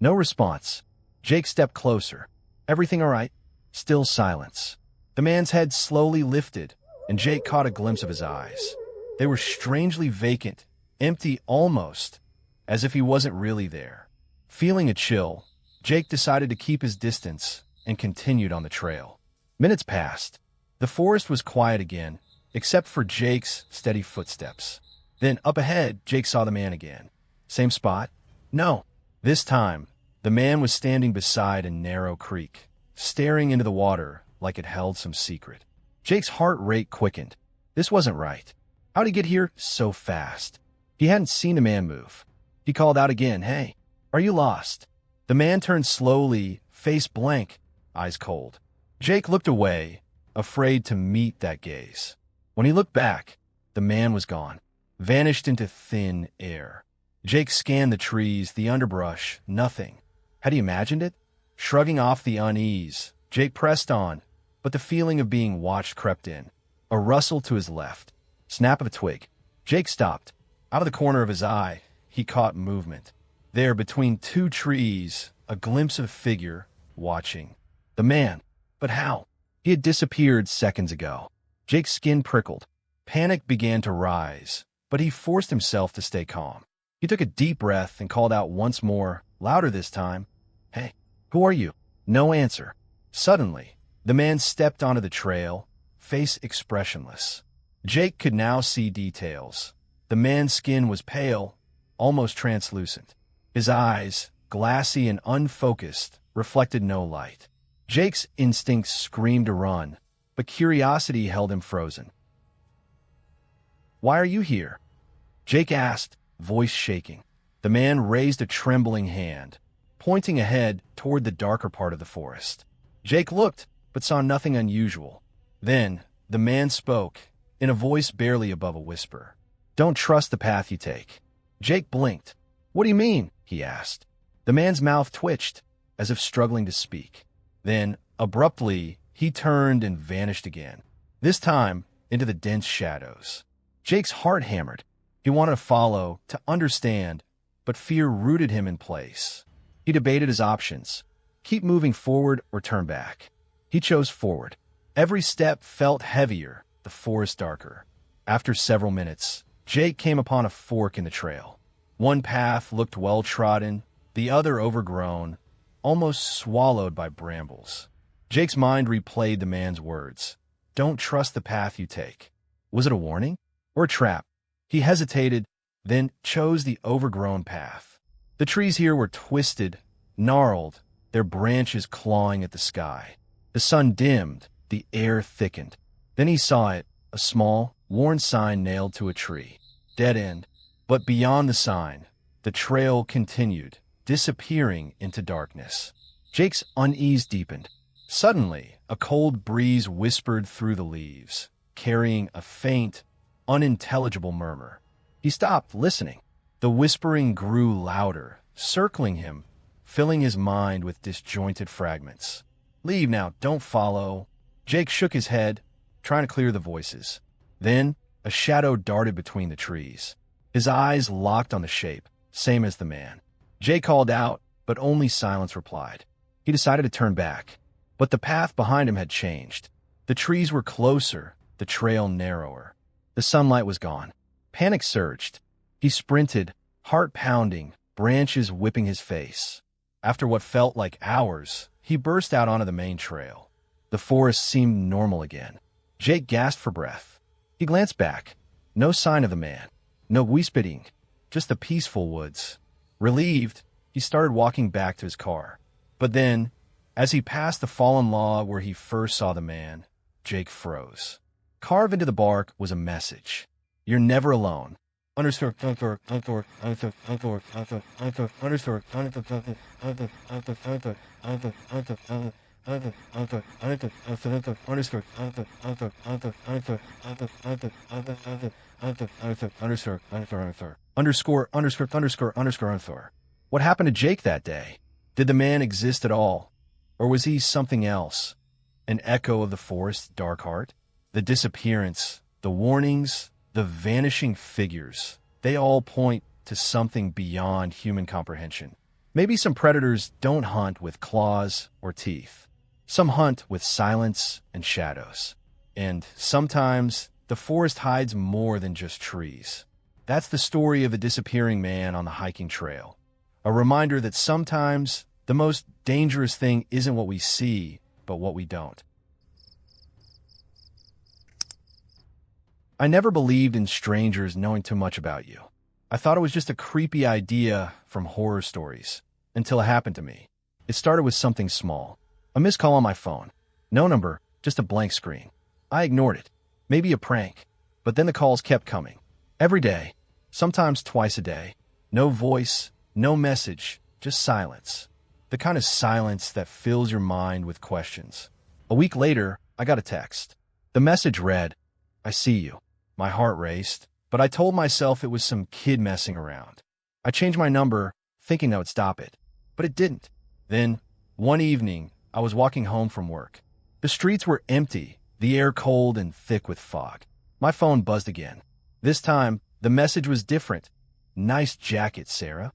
No response. Jake stepped closer. "Everything all right?" Still silence. The man's head slowly lifted, and Jake caught a glimpse of his eyes. They were strangely vacant, empty almost, as if he wasn't really there. Feeling a chill, Jake decided to keep his distance and continued on the trail. Minutes passed. The forest was quiet again, except for Jake's steady footsteps. Then up ahead, Jake saw the man again. Same spot? No. This time, the man was standing beside a narrow creek, staring into the water like it held some secret. Jake's heart rate quickened. This wasn't right. How'd he get here so fast? He hadn't seen the man move. He called out again, "Hey, are you lost?" The man turned slowly, face blank, eyes cold. Jake looked away, afraid to meet that gaze. When he looked back, the man was gone, vanished into thin air. Jake scanned the trees, the underbrush, nothing. Had he imagined it? Shrugging off the unease, Jake pressed on, but the feeling of being watched crept in. A rustle to his left. Snap of a twig. Jake stopped. Out of the corner of his eye, he caught movement. There, between two trees, a glimpse of a figure, watching. The man. But how? He had disappeared seconds ago. Jake's skin prickled. Panic began to rise, but he forced himself to stay calm. He took a deep breath and called out once more, louder this time. "Hey, who are you?" No answer. Suddenly, the man stepped onto the trail, face expressionless. Jake could now see details. The man's skin was pale, almost translucent. His eyes, glassy and unfocused, reflected no light. Jake's instincts screamed to run, but curiosity held him frozen. "Why are you here?" Jake asked, voice shaking. The man raised a trembling hand, pointing ahead toward the darker part of the forest. Jake looked, but saw nothing unusual. Then, the man spoke, in a voice barely above a whisper. Don't trust the path you take. Jake blinked. What do you mean? He asked. The man's mouth twitched, as if struggling to speak. Then, abruptly, he turned and vanished again, this time into the dense shadows. Jake's heart hammered. He wanted to follow, to understand, but fear rooted him in place. He debated his options. Keep moving forward or turn back. He chose forward. Every step felt heavier, the forest darker. After several minutes, Jake came upon a fork in the trail. One path looked well-trodden, the other overgrown, almost swallowed by brambles. Jake's mind replayed the man's words. Don't trust the path you take. Was it a warning or a trap? He hesitated, then chose the overgrown path. The trees here were twisted, gnarled, their branches clawing at the sky. The sun dimmed, the air thickened. Then he saw it, a small, worn sign nailed to a tree. Dead end. But beyond the sign, the trail continued, disappearing into darkness. Jake's unease deepened. Suddenly, a cold breeze whispered through the leaves, carrying a faint, unintelligible murmur. He stopped, listening. The whispering grew louder, circling him, filling his mind with disjointed fragments. Leave now, don't follow. Jake shook his head, trying to clear the voices. Then, a shadow darted between the trees. His eyes locked on the shape, same as the man. Jake called out, but only silence replied. He decided to turn back. But the path behind him had changed. The trees were closer, the trail narrower. The sunlight was gone. Panic surged. He sprinted, heart pounding, branches whipping his face. After what felt like hours, he burst out onto the main trail. The forest seemed normal again. Jake gasped for breath. He glanced back. No sign of the man. No whispering. Just the peaceful woods. Relieved, he started walking back to his car. But then, as he passed the fallen log where he first saw the man, Jake froze. Carved into the bark was a message. You're never alone. Underscore. What happened to Jake that day? Did the man exist at all? Or was he something else? An echo of the forest's dark heart? The disappearance, the warnings, the vanishing figures, they all point to something beyond human comprehension. Maybe some predators don't hunt with claws or teeth. Some hunt with silence and shadows. And sometimes the forest hides more than just trees. That's the story of a disappearing man on the hiking trail. A reminder that sometimes the most dangerous thing isn't what we see, but what we don't. I never believed in strangers knowing too much about you. I thought it was just a creepy idea from horror stories, until it happened to me. It started with something small. A missed call on my phone. No number, just a blank screen. I ignored it. Maybe a prank. But then the calls kept coming. Every day. Sometimes twice a day. No voice, no message, just silence. The kind of silence that fills your mind with questions. A week later, I got a text. The message read, I see you. My heart raced, but I told myself it was some kid messing around. I changed my number, thinking that would stop it, but it didn't. Then, one evening, I was walking home from work. The streets were empty, the air cold and thick with fog. My phone buzzed again. This time, the message was different. Nice jacket, Sarah.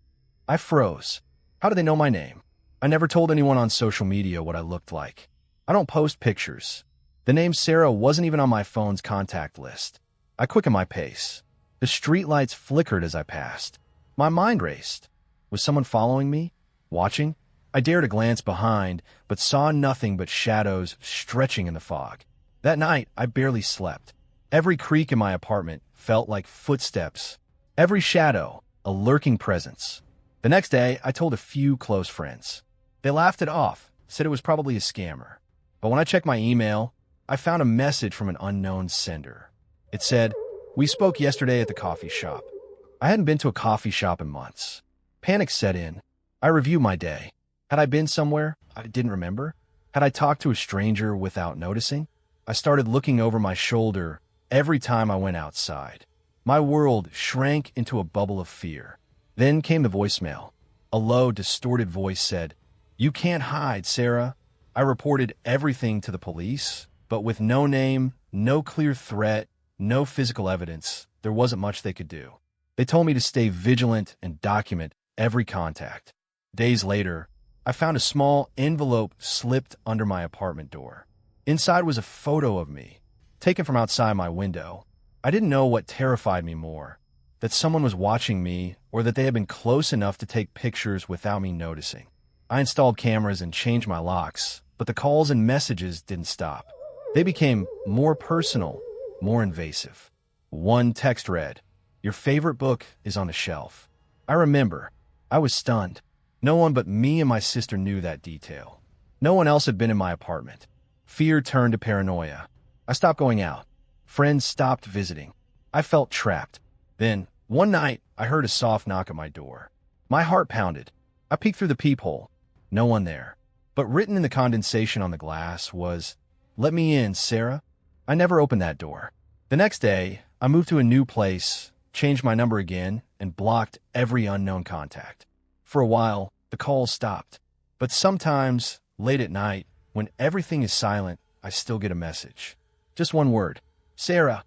I froze. How did they know my name? I never told anyone on social media what I looked like. I don't post pictures. The name Sarah wasn't even on my phone's contact list. I quickened my pace. The streetlights flickered as I passed. My mind raced. Was someone following me? Watching? I dared to glance behind, but saw nothing but shadows stretching in the fog. That night, I barely slept. Every creak in my apartment felt like footsteps. Every shadow, a lurking presence. The next day, I told a few close friends. They laughed it off, said it was probably a scammer. But when I checked my email, I found a message from an unknown sender. It said, we spoke yesterday at the coffee shop. I hadn't been to a coffee shop in months. Panic set in. I reviewed my day. Had I been somewhere I didn't remember? Had I talked to a stranger without noticing? I started looking over my shoulder every time I went outside. My world shrank into a bubble of fear. Then came the voicemail. A low, distorted voice said, "You can't hide, Sarah." I reported everything to the police, but with no name, no clear threat, no physical evidence, there wasn't much they could do. They told me to stay vigilant and document every contact. Days later, I found a small envelope slipped under my apartment door. Inside was a photo of me, taken from outside my window. I didn't know what terrified me more, that someone was watching me or that they had been close enough to take pictures without me noticing. I installed cameras and changed my locks, but the calls and messages didn't stop. They became more personal, more invasive. One text read, "Your favorite book is on the shelf." I remember. I was stunned. No one but me and my sister knew that detail. No one else had been in my apartment. Fear turned to paranoia. I stopped going out. Friends stopped visiting. I felt trapped. Then, one night, I heard a soft knock at my door. My heart pounded. I peeked through the peephole. No one there. But written in the condensation on the glass was, "Let me in, Sarah." I never opened that door. The next day, I moved to a new place, changed my number again, and blocked every unknown contact. For a while, the calls stopped. But sometimes, late at night, when everything is silent, I still get a message. Just one word. "Sarah."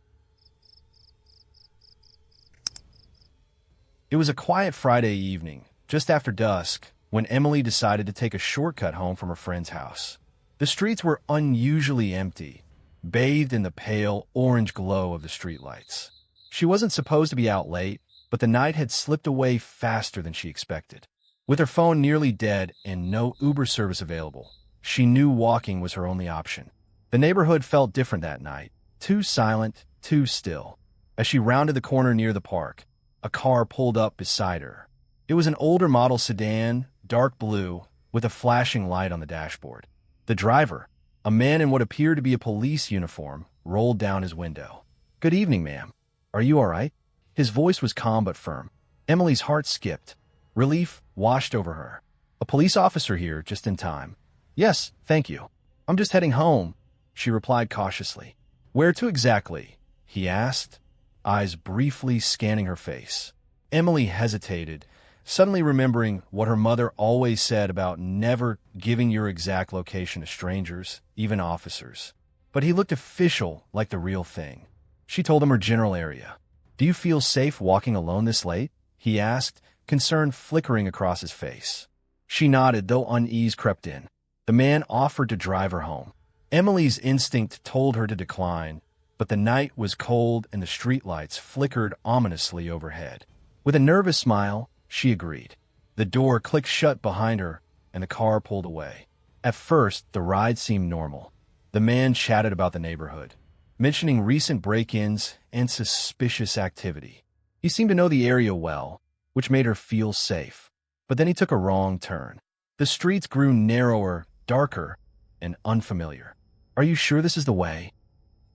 It was a quiet Friday evening, just after dusk, when Emily decided to take a shortcut home from her friend's house. The streets were unusually empty, bathed in the pale orange glow of the streetlights. She wasn't supposed to be out late, but the night had slipped away faster than she expected. With her phone nearly dead and no Uber service available, she knew walking was her only option. The neighborhood felt different that night, too silent, too still. As she rounded the corner near the park, a car pulled up beside her. It was an older model sedan, dark blue, with a flashing light on the dashboard. The driver, a man in what appeared to be a police uniform, rolled down his window. "Good evening, ma'am. Are you all right?" His voice was calm but firm. Emily's heart skipped. Relief washed over her. "A police officer here, just in time." "Yes, thank you. I'm just heading home," she replied cautiously. "Where to exactly?" he asked, eyes briefly scanning her face. Emily hesitated, suddenly remembering what her mother always said about never giving your exact location to strangers, even officers. But he looked official, like the real thing. She told him her general area. "Do you feel safe walking alone this late?" he asked, concern flickering across his face. She nodded, though unease crept in. The man offered to drive her home. Emily's instinct told her to decline, but the night was cold and the streetlights flickered ominously overhead. With a nervous smile, she agreed. The door clicked shut behind her, and the car pulled away. At first, the ride seemed normal. The man chatted about the neighborhood, mentioning recent break-ins and suspicious activity. He seemed to know the area well, which made her feel safe. But then he took a wrong turn. The streets grew narrower, darker, and unfamiliar. "Are you sure this is the way?"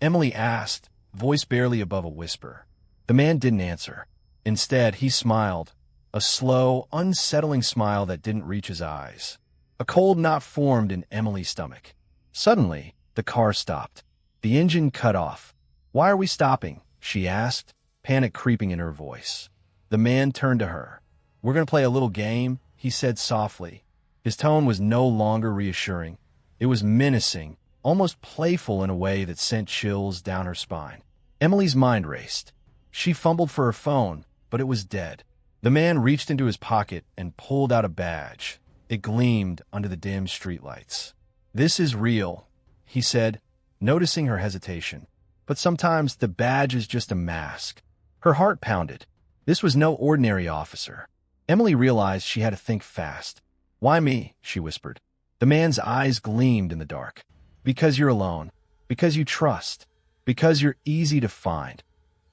Emily asked, voice barely above a whisper. The man didn't answer. Instead, he smiled, a slow, unsettling smile that didn't reach his eyes. A cold knot formed in Emily's stomach. Suddenly, the car stopped. The engine cut off. "Why are we stopping?" she asked, panic creeping in her voice. The man turned to her. "We're going to play a little game," he said softly. His tone was no longer reassuring. It was menacing, almost playful in a way that sent chills down her spine. Emily's mind raced. She fumbled for her phone, but it was dead. The man reached into his pocket and pulled out a badge. It gleamed under the dim streetlights. "This is real," he said, noticing her hesitation. "But sometimes the badge is just a mask." Her heart pounded. This was no ordinary officer. Emily realized she had to think fast. "Why me?" she whispered. The man's eyes gleamed in the dark. "Because you're alone. Because you trust. Because you're easy to find."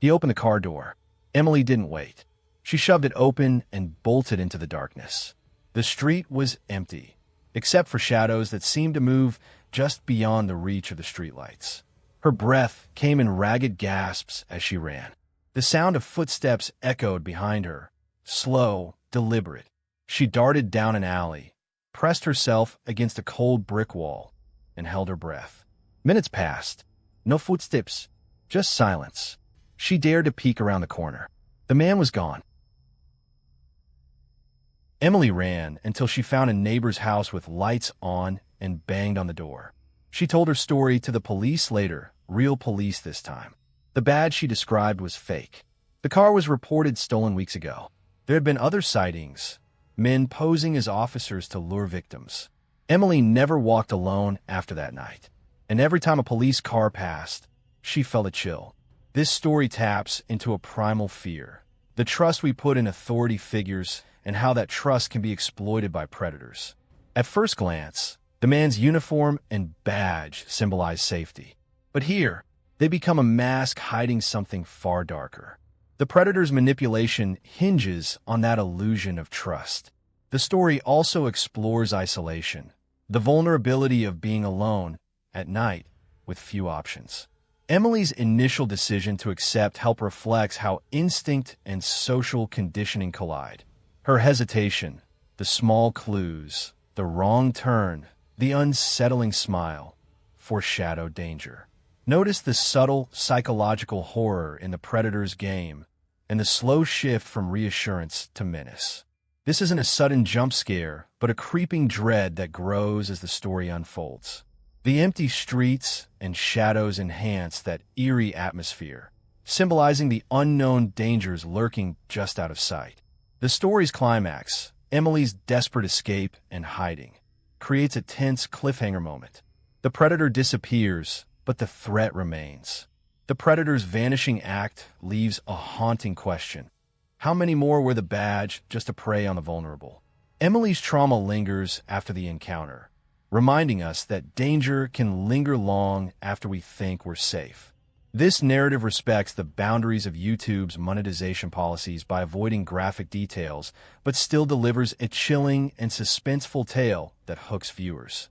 He opened the car door. Emily didn't wait. She shoved it open and bolted into the darkness. The street was empty, except for shadows that seemed to move just beyond the reach of the streetlights. Her breath came in ragged gasps as she ran. The sound of footsteps echoed behind her, slow, deliberate. She darted down an alley, pressed herself against a cold brick wall, and held her breath. Minutes passed. No footsteps, just silence. She dared to peek around the corner. The man was gone. Emily ran until she found a neighbor's house with lights on and banged on the door. She told her story to the police later, real police this time. The badge she described was fake. The car was reported stolen weeks ago. There had been other sightings, men posing as officers to lure victims. Emily never walked alone after that night, and every time a police car passed, she felt a chill. This story taps into a primal fear, the trust we put in authority figures and how that trust can be exploited by predators. At first glance, the man's uniform and badge symbolize safety. But here, they become a mask hiding something far darker. The predator's manipulation hinges on that illusion of trust. The story also explores isolation, the vulnerability of being alone at night with few options. Emily's initial decision to accept help reflects how instinct and social conditioning collide. Her hesitation, the small clues, the wrong turn, the unsettling smile, foreshadow danger. Notice the subtle psychological horror in the predator's game and the slow shift from reassurance to menace. This isn't a sudden jump scare, but a creeping dread that grows as the story unfolds. The empty streets and shadows enhance that eerie atmosphere, symbolizing the unknown dangers lurking just out of sight. The story's climax, Emily's desperate escape and hiding, creates a tense cliffhanger moment. The predator disappears, but the threat remains. The predator's vanishing act leaves a haunting question. How many more were the badge just to prey on the vulnerable? Emily's trauma lingers after the encounter, reminding us that danger can linger long after we think we're safe. This narrative respects the boundaries of YouTube's monetization policies by avoiding graphic details, but still delivers a chilling and suspenseful tale that hooks viewers.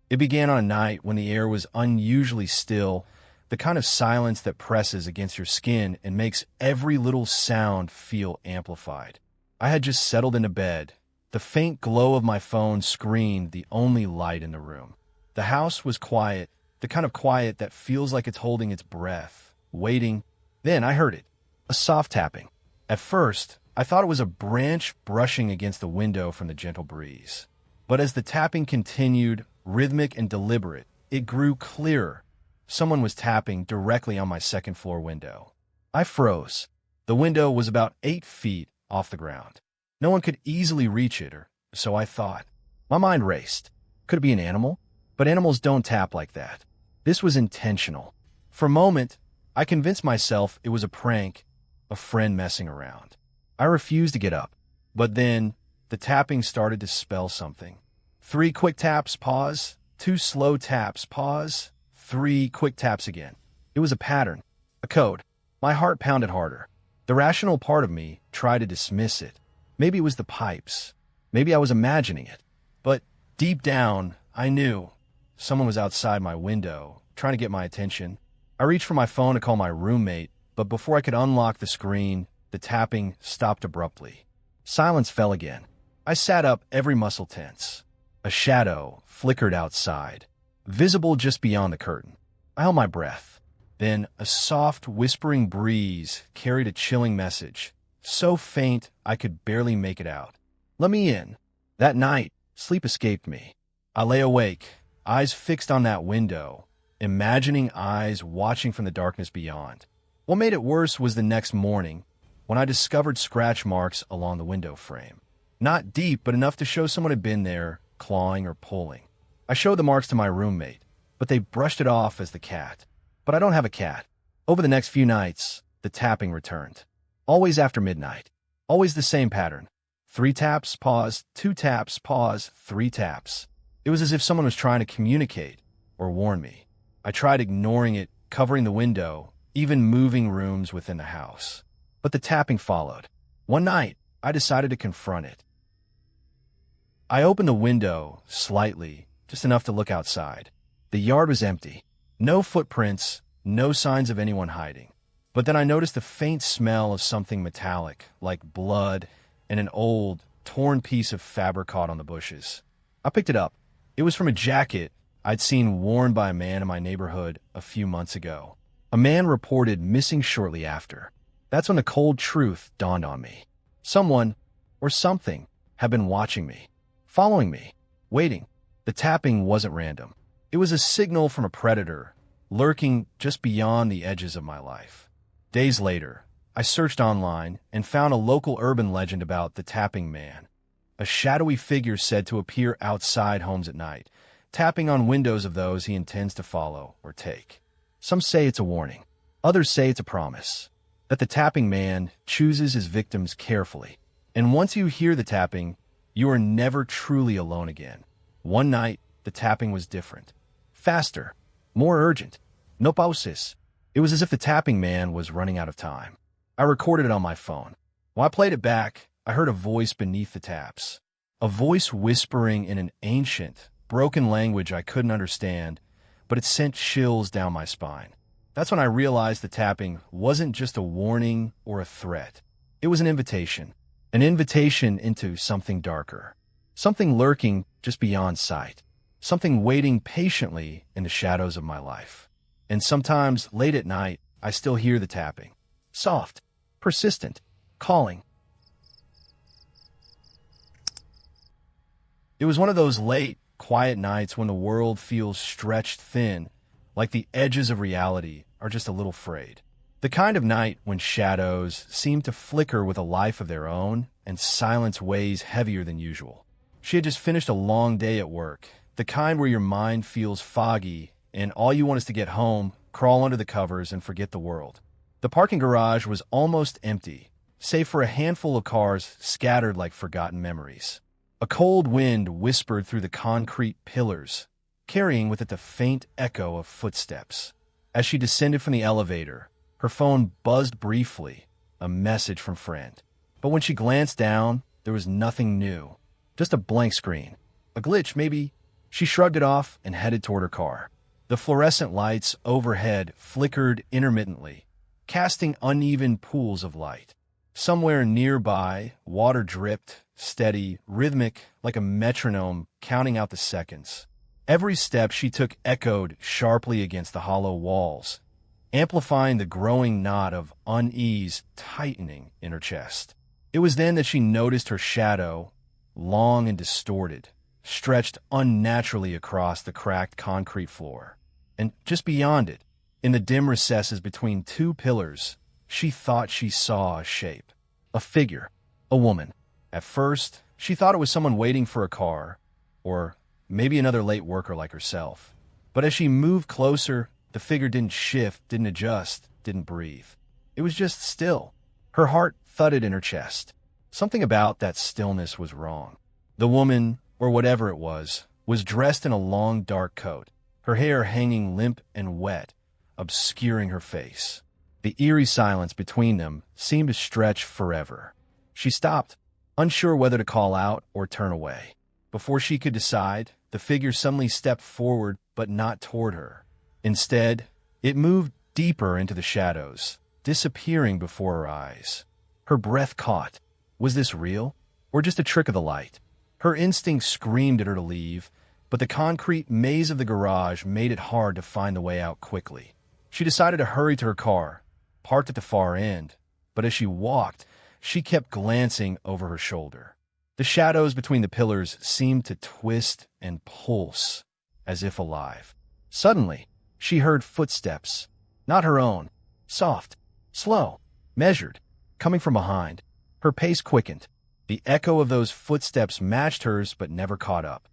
It began on a night when the air was unusually still, the kind of silence that presses against your skin and makes every little sound feel amplified. I had just settled into bed. The faint glow of my phone screened the only light in the room. The house was quiet, the kind of quiet that feels like it's holding its breath, waiting. Then I heard it, a soft tapping. At first, I thought it was a branch brushing against the window from the gentle breeze. But as the tapping continued, rhythmic and deliberate, it grew clearer. Someone was tapping directly on my second-floor window. I froze. The window was about 8 feet off the ground. No one could easily reach it, or so I thought. My mind raced. Could it be an animal? But animals don't tap like that. This was intentional. For a moment, I convinced myself it was a prank, a friend messing around. I refused to get up. But then, the tapping started to spell something. 3 quick taps, pause. 2 slow taps, pause. 3 quick taps again. It was a pattern, a code. My heart pounded harder. The rational part of me tried to dismiss it. Maybe it was the pipes. Maybe I was imagining it. But deep down, I knew someone was outside my window, trying to get my attention. I reached for my phone to call my roommate, but before I could unlock the screen, the tapping stopped abruptly. Silence fell again. I sat up, every muscle tense. A shadow flickered outside, visible just beyond the curtain. I held my breath. Then a soft, whispering breeze carried a chilling message, so faint I could barely make it out. Let me in. That night, sleep escaped me. I lay awake, eyes fixed on that window, imagining eyes watching from the darkness beyond. What made it worse was the next morning, when I discovered scratch marks along the window frame. Not deep, but enough to show someone had been there, clawing or pulling. I showed the marks to my roommate, but they brushed it off as the cat. But I don't have a cat. Over the next few nights, the tapping returned. Always after midnight. Always the same pattern. 3 taps, pause, 2 taps, pause, 3 taps. It was as if someone was trying to communicate or warn me. I tried ignoring it, covering the window, even moving rooms within the house. But the tapping followed. One night, I decided to confront it. I opened the window slightly, just enough to look outside. The yard was empty. No footprints, no signs of anyone hiding. But then I noticed a faint smell of something metallic, like blood, and an old, torn piece of fabric caught on the bushes. I picked it up. It was from a jacket I'd seen worn by a man in my neighborhood a few months ago. A man reported missing shortly after. That's when the cold truth dawned on me. Someone, or something, had been watching me, following me, waiting. The tapping wasn't random. It was a signal from a predator, lurking just beyond the edges of my life. Days later, I searched online and found a local urban legend about the tapping man. A shadowy figure said to appear outside homes at night, tapping on windows of those he intends to follow or take. Some say it's a warning. Others say it's a promise, that the tapping man chooses his victims carefully. And once you hear the tapping, you are never truly alone again. One night, the tapping was different. Faster, more urgent. No pauses. It was as if the tapping man was running out of time. I recorded it on my phone. When I played it back, I heard a voice beneath the taps. A voice whispering in an ancient, broken language I couldn't understand, but it sent chills down my spine. That's when I realized the tapping wasn't just a warning or a threat. It was an invitation into something darker, something lurking just beyond sight, something waiting patiently in the shadows of my life. And sometimes, late at night, I still hear the tapping. Soft, persistent, calling. It was one of those late, quiet nights when the world feels stretched thin, like the edges of reality are just a little frayed. The kind of night when shadows seem to flicker with a life of their own and silence weighs heavier than usual. She had just finished a long day at work, the kind where your mind feels foggy and all you want is to get home, crawl under the covers, and forget the world. The parking garage was almost empty, save for a handful of cars scattered like forgotten memories. A cold wind whispered through the concrete pillars, carrying with it the faint echo of footsteps. As she descended from the elevator, her phone buzzed briefly, a message from friend. But when she glanced down, there was nothing new, just a blank screen. A glitch, maybe. She shrugged it off and headed toward her car. The fluorescent lights overhead flickered intermittently, casting uneven pools of light. Somewhere nearby, water dripped, steady, rhythmic, like a metronome counting out the seconds. Every step she took echoed sharply against the hollow walls, amplifying the growing knot of unease tightening in her chest. It was then that she noticed her shadow, long and distorted, stretched unnaturally across the cracked concrete floor. And just beyond it, in the dim recesses between two pillars, she thought she saw a shape, a figure, a woman. At first, she thought it was someone waiting for a car, or maybe another late worker like herself. But as she moved closer, the figure didn't shift, didn't adjust, didn't breathe. It was just still. Her heart thudded in her chest. Something about that stillness was wrong. The woman, or whatever it was dressed in a long dark coat, her hair hanging limp and wet, obscuring her face. The eerie silence between them seemed to stretch forever. She stopped, unsure whether to call out or turn away. Before she could decide, the figure suddenly stepped forward, but not toward her. Instead, it moved deeper into the shadows, disappearing before her eyes. Her breath caught. Was this real, or just a trick of the light? Her instinct screamed at her to leave, but the concrete maze of the garage made it hard to find the way out quickly. She decided to hurry to her car, parked at the far end, but as she walked, she kept glancing over her shoulder. The shadows between the pillars seemed to twist and pulse, as if alive. Suddenly, she heard footsteps, not her own, soft, slow, measured, coming from behind. Her pace quickened. The echo of those footsteps matched hers but never caught up.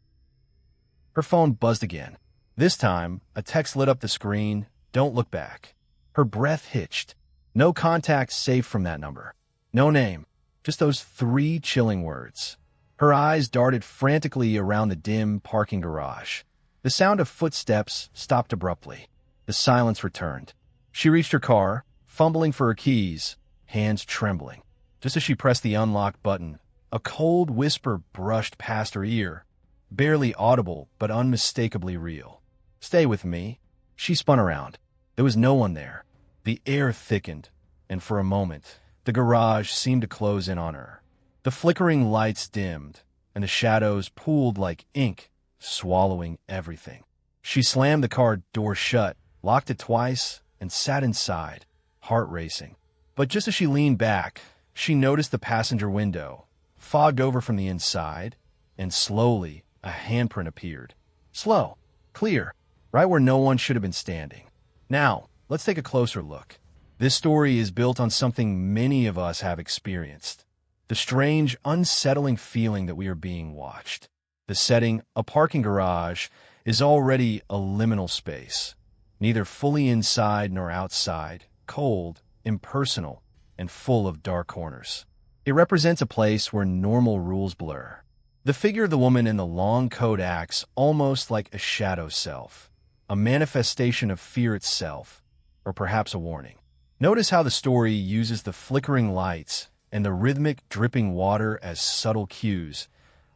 Her phone buzzed again. This time, a text lit up the screen, "Don't look back." Her breath hitched. No contact saved from that number. No name, just those three chilling words. Her eyes darted frantically around the dim parking garage. The sound of footsteps stopped abruptly. The silence returned. She reached her car, fumbling for her keys, hands trembling. Just as she pressed the unlock button, a cold whisper brushed past her ear, barely audible but unmistakably real. "Stay with me." She spun around. There was no one there. The air thickened, and for a moment, the garage seemed to close in on her. The flickering lights dimmed, and the shadows pooled like ink, swallowing everything. She slammed the car door shut, locked it twice, and sat inside, heart racing. But just as she leaned back, she noticed the passenger window, fogged over from the inside, and slowly a handprint appeared. Slow, clear, right where no one should have been standing. Now, let's take a closer look. This story is built on something many of us have experienced. The strange, unsettling feeling that we are being watched. The setting, a parking garage, is already a liminal space. Neither fully inside nor outside, cold, impersonal, and full of dark corners. It represents a place where normal rules blur. The figure of the woman in the long coat acts almost like a shadow self, a manifestation of fear itself, or perhaps a warning. Notice how the story uses the flickering lights and the rhythmic dripping water as subtle cues,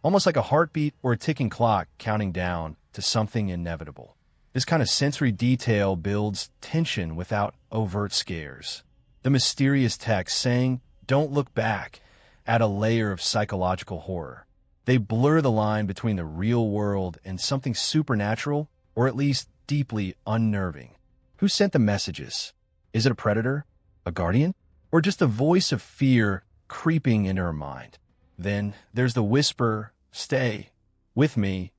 almost like a heartbeat or a ticking clock counting down to something inevitable. This kind of sensory detail builds tension without overt scares. The mysterious text saying, "Don't look back," add a layer of psychological horror. They blur the line between the real world and something supernatural, or at least deeply unnerving. Who sent the messages? Is it a predator? A guardian? Or just a voice of fear creeping into her mind? Then there's the whisper, "Stay with me."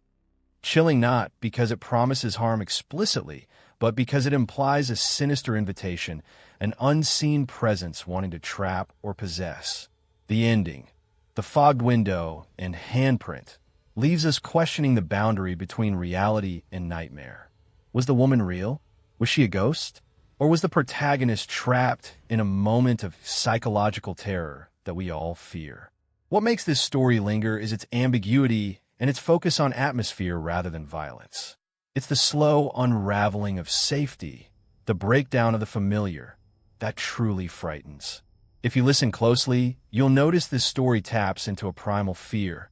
Chilling not because it promises harm explicitly, but because it implies a sinister invitation, an unseen presence wanting to trap or possess. The ending, the fogged window and handprint, leaves us questioning the boundary between reality and nightmare. Was the woman real? Was she a ghost? Or was the protagonist trapped in a moment of psychological terror that we all fear? What makes this story linger is its ambiguity and its focus on atmosphere rather than violence. It's the slow unraveling of safety, the breakdown of the familiar, that truly frightens. If you listen closely, you'll notice this story taps into a primal fear,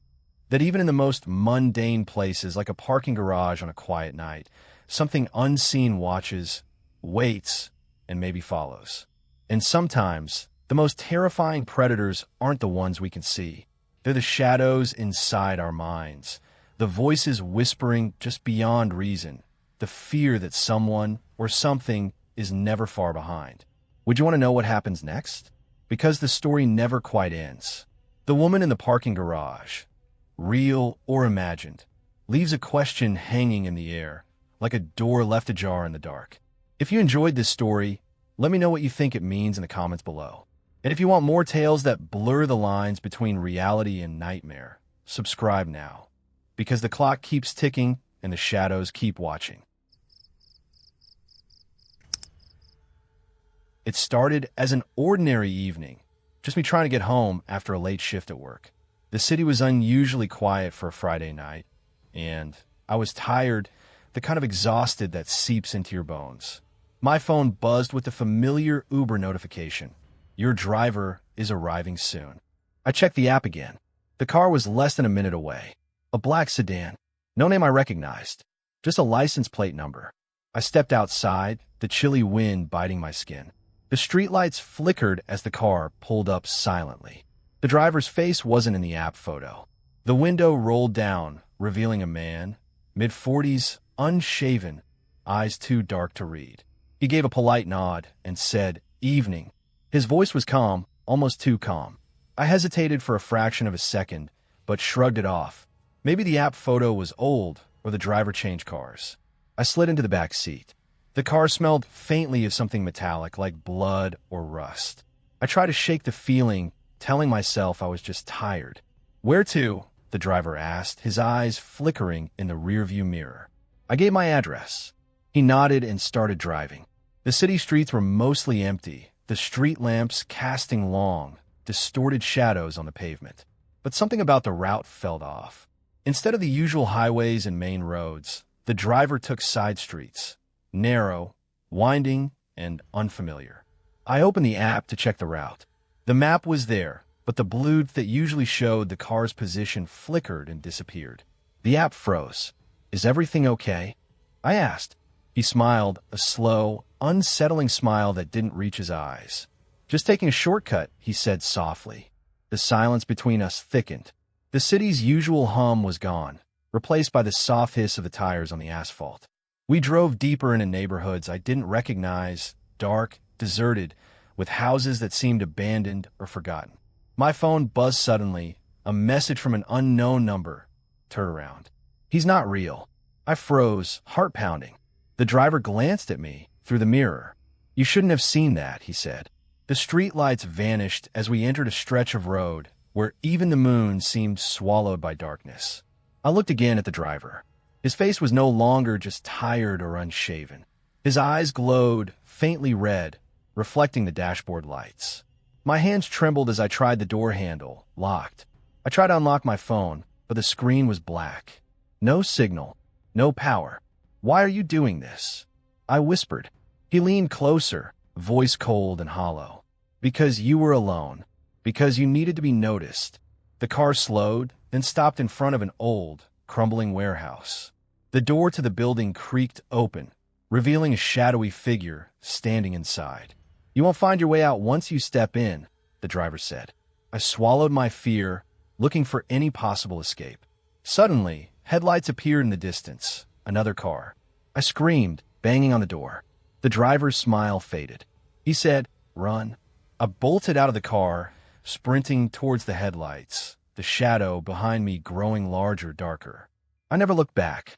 that even in the most mundane places like a parking garage on a quiet night, something unseen watches, waits, and maybe follows. And sometimes, the most terrifying predators aren't the ones we can see. They're the shadows inside our minds, the voices whispering just beyond reason, the fear that someone or something is never far behind. Would you want to know what happens next? Because the story never quite ends. The woman in the parking garage, real or imagined, leaves a question hanging in the air, like a door left ajar in the dark. If you enjoyed this story, let me know what you think it means in the comments below. And if you want more tales that blur the lines between reality and nightmare, subscribe now, because the clock keeps ticking and the shadows keep watching. It started as an ordinary evening, just me trying to get home after a late shift at work. The city was unusually quiet for a Friday night, and I was tired, the kind of exhausted that seeps into your bones. My phone buzzed with the familiar Uber notification. Your driver is arriving soon. I checked the app again. The car was less than a minute away. A black sedan. No name I recognized. Just a license plate number. I stepped outside, the chilly wind biting my skin. The streetlights flickered as the car pulled up silently. The driver's face wasn't in the app photo. The window rolled down, revealing a man, mid-40s, unshaven, eyes too dark to read. He gave a polite nod and said, "Evening." His voice was calm, almost too calm. I hesitated for a fraction of a second, but shrugged it off. Maybe the app photo was old, or the driver changed cars. I slid into the back seat. The car smelled faintly of something metallic, like blood or rust. I tried to shake the feeling, telling myself I was just tired. "Where to?" the driver asked, his eyes flickering in the rearview mirror. I gave my address. He nodded and started driving. The city streets were mostly empty, the street lamps casting long, distorted shadows on the pavement. But something about the route felt off. Instead of the usual highways and main roads, the driver took side streets, narrow, winding, and unfamiliar. I opened the app to check the route. The map was there, but the blue that usually showed the car's position flickered and disappeared. The app froze. "Is everything okay?" I asked. He smiled, a slow, unsettling smile that didn't reach his eyes. "Just taking a shortcut," he said softly. The silence between us thickened. The city's usual hum was gone, replaced by the soft hiss of the tires on the asphalt. We drove deeper into neighborhoods I didn't recognize, dark, deserted, with houses that seemed abandoned or forgotten. My phone buzzed suddenly, a message from an unknown number. Turn around. He's not real. I froze, heart pounding. The driver glanced at me through the mirror. You shouldn't have seen that, he said. The streetlights vanished as we entered a stretch of road where even the moon seemed swallowed by darkness. I looked again at the driver. His face was no longer just tired or unshaven. His eyes glowed, faintly red, reflecting the dashboard lights. My hands trembled as I tried the door handle, locked. I tried to unlock my phone, but the screen was black. No signal, no power. Why are you doing this? I whispered. He leaned closer, voice cold and hollow. Because you were alone. Because you needed to be noticed. The car slowed, then stopped in front of an old, crumbling warehouse. The door to the building creaked open, revealing a shadowy figure standing inside. You won't find your way out once you step in, the driver said. I swallowed my fear, looking for any possible escape. Suddenly, headlights appeared in the distance. Another car. I screamed, banging on the door. The driver's smile faded. He said, "Run." I bolted out of the car, sprinting towards the headlights, the shadow behind me growing larger, darker. I never looked back.